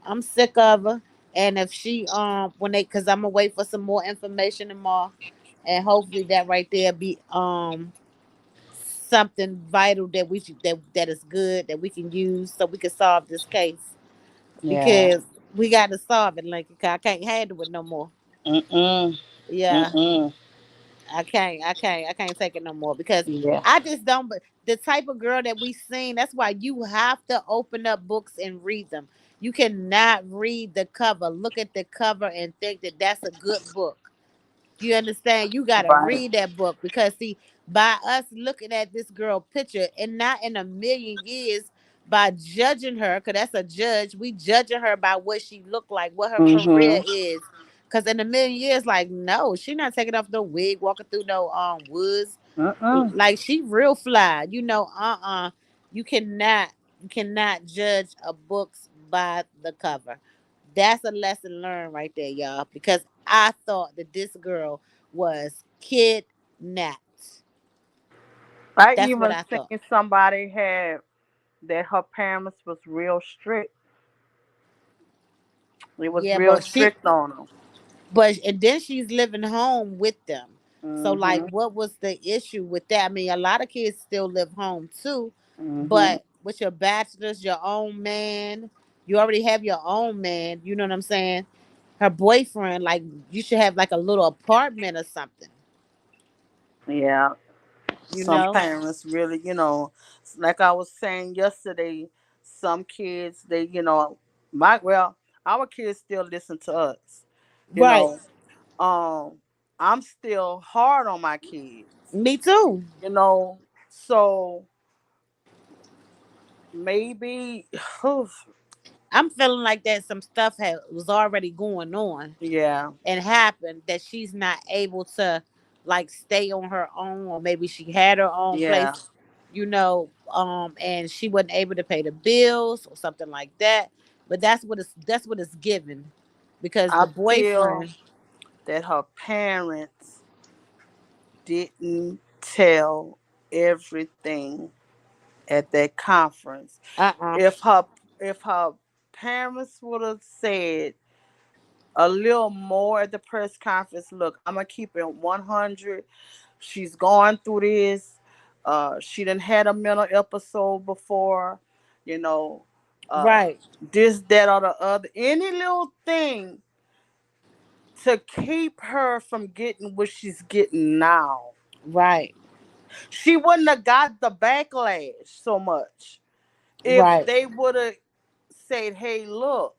I'm sick of her. And if she when they, because I'm gonna wait for some more information tomorrow, and hopefully that right there be something vital that that is good that we can use so we can solve this case, Yeah. because we got to solve it, like, 'cause I can't handle it no more. Mm-mm. Yeah, Mm-mm. I can't take it no more, because Yeah. I just don't. But the type of girl that we seen, that's why you have to open up books and read them. You cannot read the cover, look at the cover, and think that that's a good book. You understand? You gotta Right. read that book, because see, by us looking at this girl picture, and not in a million years by judging her, because that's a judge, we judging her by what she looked like, what her career Mm-hmm. is. Because in a million years, like, no, she not taking off no wig, walking through no woods. Mm-mm. Like, she real fly. You cannot judge a book by the cover. That's a lesson learned right there, y'all. Because I thought that this girl was kidnapped. I That's what even I thought. seen somebody had that her parents was real strict. It was Yeah, real but she strict on them. and then she's living home with them. So like Mhm. what was the issue with that? I mean, a lot of kids still live home too, Mhm. but with your bachelor's, your own man, you already have your own man, you know what I'm saying? Her boyfriend, like you should have like a little apartment or something, Yeah. you Some know? parents really, like I was saying yesterday, some kids they, my well, our kids still listen to us. You Right. know, um, I'm still hard on my kids. Me too. You know, so maybe, I'm feeling like that some stuff was already going on yeah, and happened that she's not able to like stay on her own, or maybe she had her own yeah. place, and she wasn't able to pay the bills or something like that. But that's what it's given, because I the feel boyfriend. that her parents didn't tell everything at that conference. Uh-uh. If her parents would have said a little more at the press conference, look, I'm gonna keep it 100. She's going through this. She done had a mental episode before, you know. Uh, Right. this, that, or the other. Any little thing to keep her from getting what she's getting now. Right. She wouldn't have got the backlash so much if Right. they would have said, hey, look,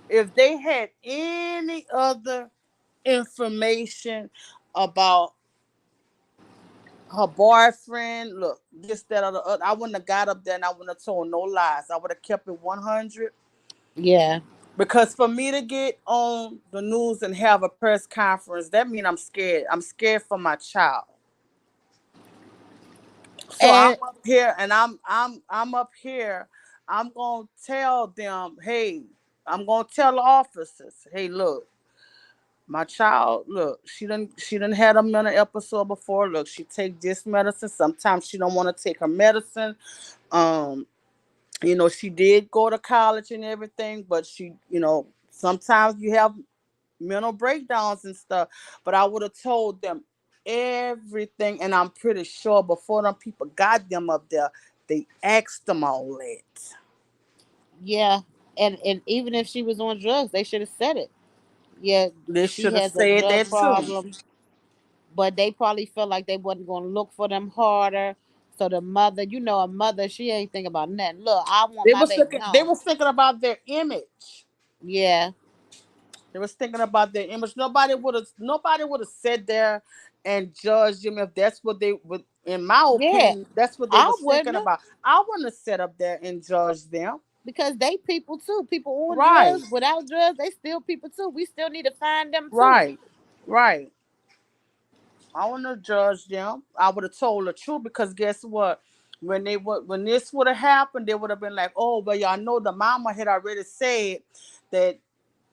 if they had any other information about her boyfriend, look, this, that, or the other, I wouldn't have got up there and I wouldn't have told no lies. I would have kept it 100. Yeah. Because for me to get on the news and have a press conference, that means I'm scared. I'm scared for my child. So I'm And up here and I'm up here. I'm gonna tell them, hey, I'm gonna tell the officers, hey, look, my child, look, she done had a mental episode before. Look, she take this medicine. Sometimes she don't want to take her medicine. Um, she did go to college and everything, but sometimes you have mental breakdowns and stuff. But I would have told them everything, and I'm pretty sure before them people got them up there, they asked them all that. yeah, and even if she was on drugs, they should have said it. Yeah, They she should have has a said drug that too. problem, but they probably felt like they wasn't going to look for them harder. So the mother, a mother, she ain't thinking about nothing. Look, I want They my was baby thinking. They home. was thinking about their image. Yeah, They was thinking about their image. Nobody would have sat there and judged them if that's what they would. In my yeah, opinion, that's what they I was thinking wouldn't have, about. I wouldn't have sat up there and judged them. because they people too. People on Right, drugs, without drugs, they still people too. We still need to find them too. right, right. I wouldn't have judged them. I would have told the truth because guess what? When this would have happened, they would have been like, "Oh, but y'all know the mama had already said that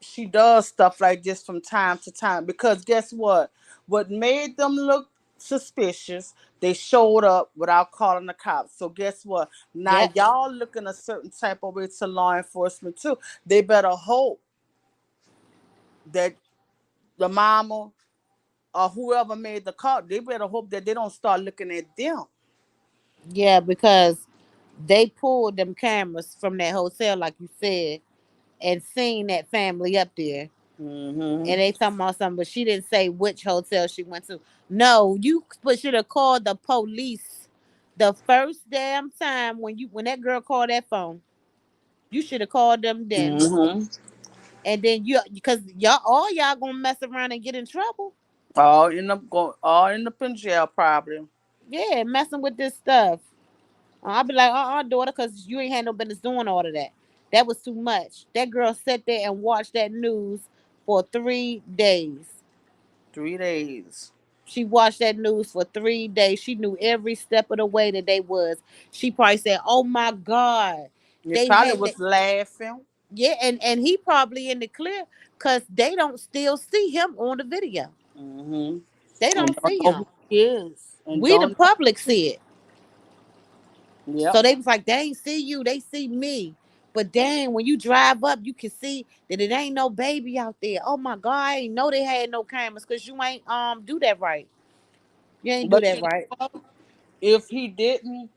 she does stuff like this from time to time." Because guess what? What made them look suspicious? They showed up without calling the cops. So guess what? Now Yep, y'all looking a certain type of way to law enforcement too. They better hope that the mama or whoever made the call, they better hope that they don't start looking at them. yeah, because they pulled them cameras from that hotel, like you said, and seen that family up there. Hmm. And they talking about something, but she didn't say which hotel she went to. No, you should have called the police the first damn time when that girl called that phone. You should have called them then, Hmm. and then because y'all gonna mess around and get in trouble. All end up in jail probably. Yeah, messing with this stuff. I'll be like, daughter, because you ain't had no business doing all of that. That was too much. That girl sat there and watched that news for 3 days. 3 days. She watched that news for 3 days. She knew every step of the way that they was. She probably said, "Oh my God, They they probably had that." was laughing. Yeah, and he probably in the clear because they don't still see him on the video. Mm-hmm. They And don't don't see know him. who he is. And We the don't know. public see it. Yep. So they was like, they ain't see you, they see me. But dang, when you drive up, you can see that it ain't no baby out there. Oh my God, I ain't know they had no cameras because you ain't do that right. You ain't do But that you right. know what? If he didn't,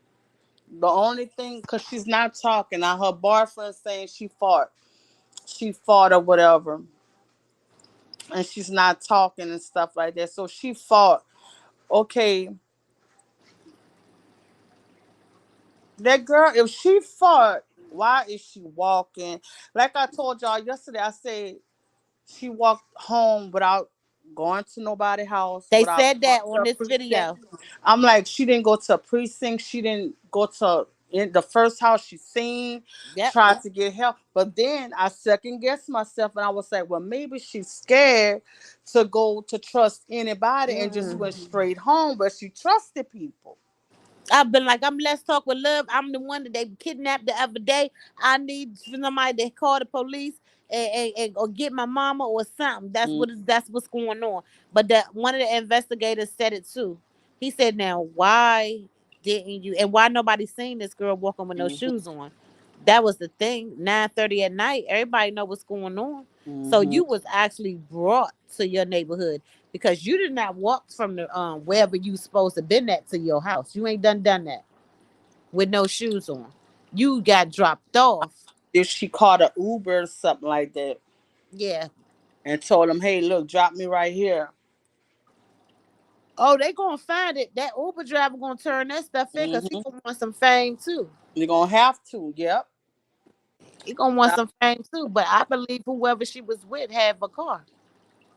the only thing, because she's not talking, now her boyfriend saying she fought or whatever, and she's not talking and stuff like that. So she fought. Okay, that girl, if she fought, why is she walking? Like I told y'all yesterday, I said she walked home without going to nobody's house, They without said going that to on a this precinct. video. I'm like, she didn't go to a precinct. She didn't go to in the first house she seen, Yep. tried to get help. But then I second guessed myself and I was like, well, maybe she's scared to go to trust anybody and just went straight home, but she trusted people. I've been like, Let's Talk with Love. I'm the one that they kidnapped the other day. I need somebody to call the police and or get my mama or something. Mm, That's what's going on. But one of the investigators said it too. He said, "Now why didn't you? And why nobody seen this girl walking with no mhm, shoes on? That was the thing. 9:30 at night. Everybody know what's going on. So mhm, you was actually brought to your neighborhood because you did not walk from the wherever you supposed to been at to your house. You ain't done that with no shoes on. You got dropped off. if she called a Uber or something like that Yeah. and told them, hey, look, drop me right here. Oh, they gonna find it. That Uber driver gonna turn that stuff in because he Hmm. gonna want some fame too. You're going to have to. Yep. He gonna want some fame too. But I believe whoever she was with had a car.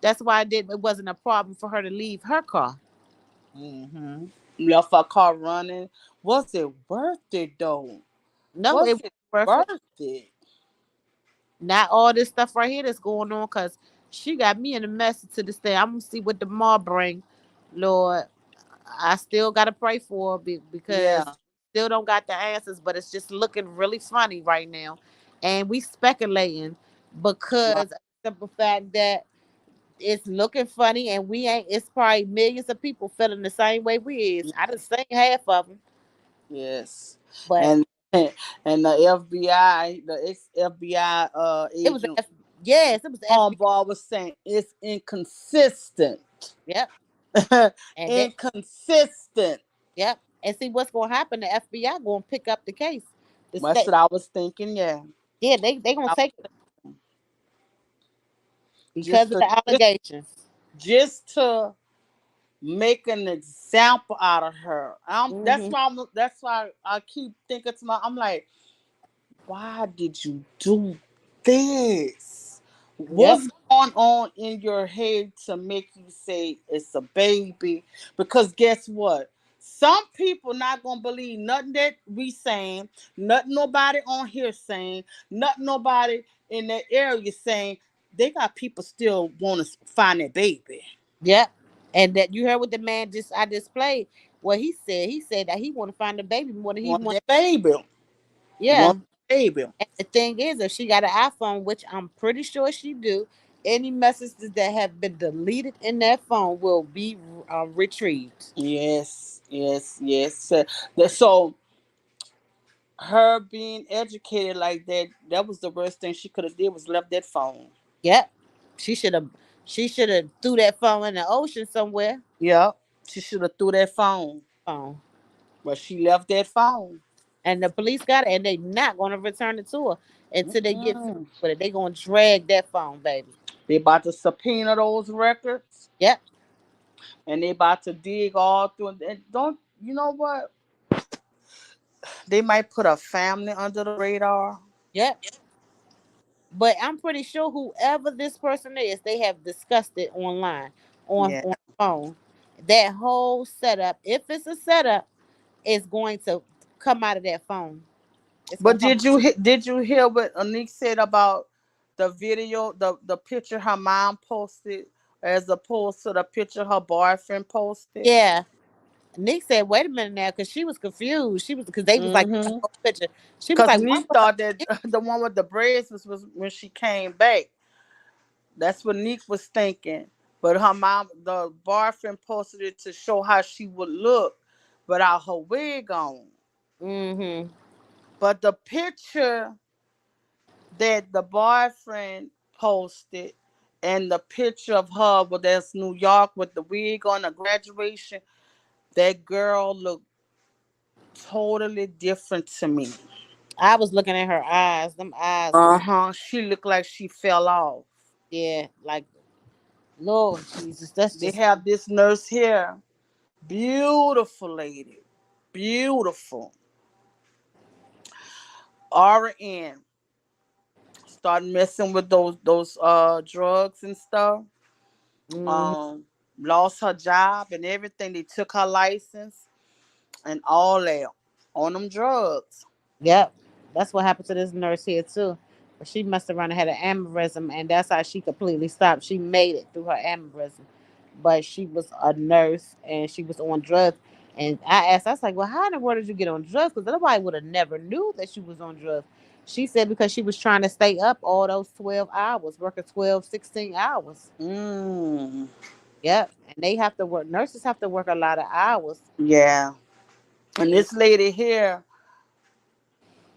That's why it wasn't a problem for her to leave her car. Mm-hmm. Left her car running. Was it worth it though? No, it Was was it worth it. worth it? Not all this stuff right here that's going on because she got me in a mess to this day. I'm gonna see what tomorrow bring. Lord, I still gotta pray for her because Yeah. still don't got the answers, but it's just looking really funny right now. And we speculating Right. because of the simple fact that it's looking funny and we ain't it's probably millions of people feeling the same way we is. I done seen half of them, Yes. but And and the FBI, the ex FBI it was agent yes, it was the FBI. homeboy was saying it's inconsistent. Yep. And that Inconsistent. yep. And see what's gonna happen, the FBI gonna pick up the case. The That's state what I was thinking. Yeah. yeah, they gonna I- take it because Just of to the allegations. just to make an example out of her. Hmm. That's why I keep thinking to I'm like, why did you do this? Yep. What's going on in your head to make you say it's a baby? Because guess what? Some people not gonna believe nothing that we saying, nothing nobody on here saying, nothing nobody in that area saying. They got people still want to find their baby. Yep. And that you heard what the man I just played. What he said. He said that he want to find the baby more than he Want want. their baby. Yeah. Want their baby. And the thing is, if she got an iPhone, which I'm pretty sure she do, any messages that have been deleted in that phone will be retrieved. Yes, yes, yes. So her being educated like that, that was the worst thing she could have did was left that phone. Yep. She should have. She should have threw that phone in the ocean somewhere. Yep. She should have threw that phone. Phone. But she left that phone. And the police got it, and they not gonna return it to her until they get finished Mm-mm. with it. They gonna drag that phone, baby. They about to subpoena those records Yep. and they about to dig all through and don't you know what? They might put a family under the radar. Yep. But I'm pretty sure whoever this person is, they have discussed it online Yeah. on the phone. That whole setup, if it's a setup, is going to come out of that phone. It's gonna But come. did you hear what Anik said about the video, the picture her mom posted as opposed to the picture her boyfriend posted? Yeah, Nick said, "Wait a minute now," because she was confused. She was because they was like the Mm-hmm. whole picture. She was Because like, "What Neek was thought that the one with the braids was when she came back. That's what Neek was thinking. But her mom, the boyfriend posted it to show how she would look without her wig on. Mm-hmm. But the picture that the boyfriend posted and the picture of her with that's New York with the wig on the graduation, that girl looked totally different to me. I was looking at her eyes. Them eyes was Uh-huh. She looked like she fell off. yeah, like Lord Jesus. That's They just have this nurse here. Beautiful lady. Beautiful. RN started messing with those drugs and stuff. mm, Um Lost her job and everything. They took her license and all that on them drugs. yep. That's what happened to this nurse here too. But she must have run and had an aneurysm, and that's how she completely stopped. She made it through her aneurysm, but she was a nurse and she was on drugs. And I asked, I was like, "Well, how in the world did you get on drugs? Because nobody would have never knew that she was on drugs." She said because she was trying to stay up all those 12 hours, working 12, 16 hours. Mm. Yep. And they have to work, nurses have to work a lot of hours. Yeah. And And this lady here,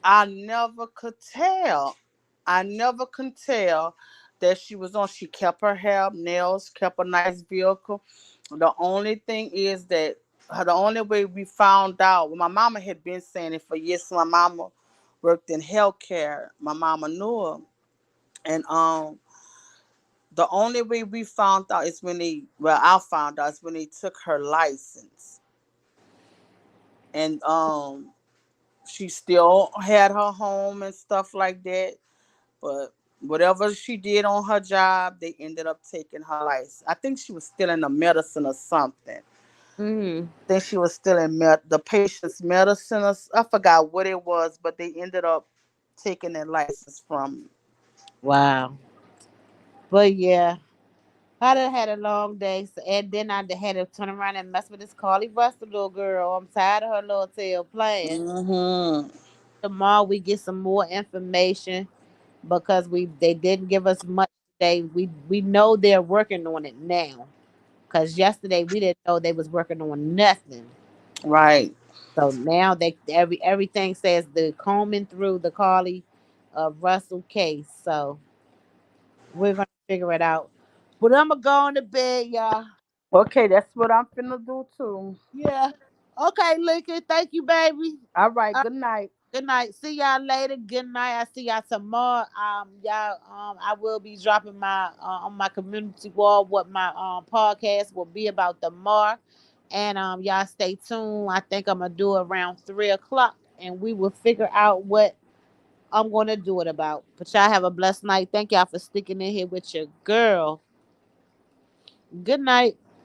I never could tell. I never could tell that she was on. She kept her hair, nails, kept a nice vehicle. The only thing is that the only way we found out, well, my mama had been saying it for years. My mama worked in healthcare. My mama knew her. And the only way we found out is when I found out is when they took her license. And she still had her home and stuff like that. But whatever she did on her job, they ended up taking her license. I think she was still in the medicine or something. mm, I think she was still in the patient's medicine. I forgot what it was, but they ended up taking that license from. wow. But yeah, I done had a long day. So, and then I done had to turn around and mess with this Carly Russell little girl. I'm tired of her little tail playing. Mm-hmm. Tomorrow we get some more information because they didn't give us much today. We know they're working on it now. Cause yesterday we didn't know they was working on nothing. Right. So now everything says they're combing through the Carly Russell case. So we're gonna figure it out. But I'm gonna go on to bed, y'all. Okay, that's what I'm finna do too. Yeah. Okay, Lincoln. Thank you, baby. All right. Uh, Good night. good night. See y'all later. Good night. I see y'all tomorrow. Y'all. I will be dropping my on my community wall what my podcast will be about tomorrow, and y'all stay tuned. I think I'm gonna do it around 3 o'clock, and we will figure out what I'm gonna do it about. But y'all have a blessed night. Thank y'all for sticking in here with your girl. Good night.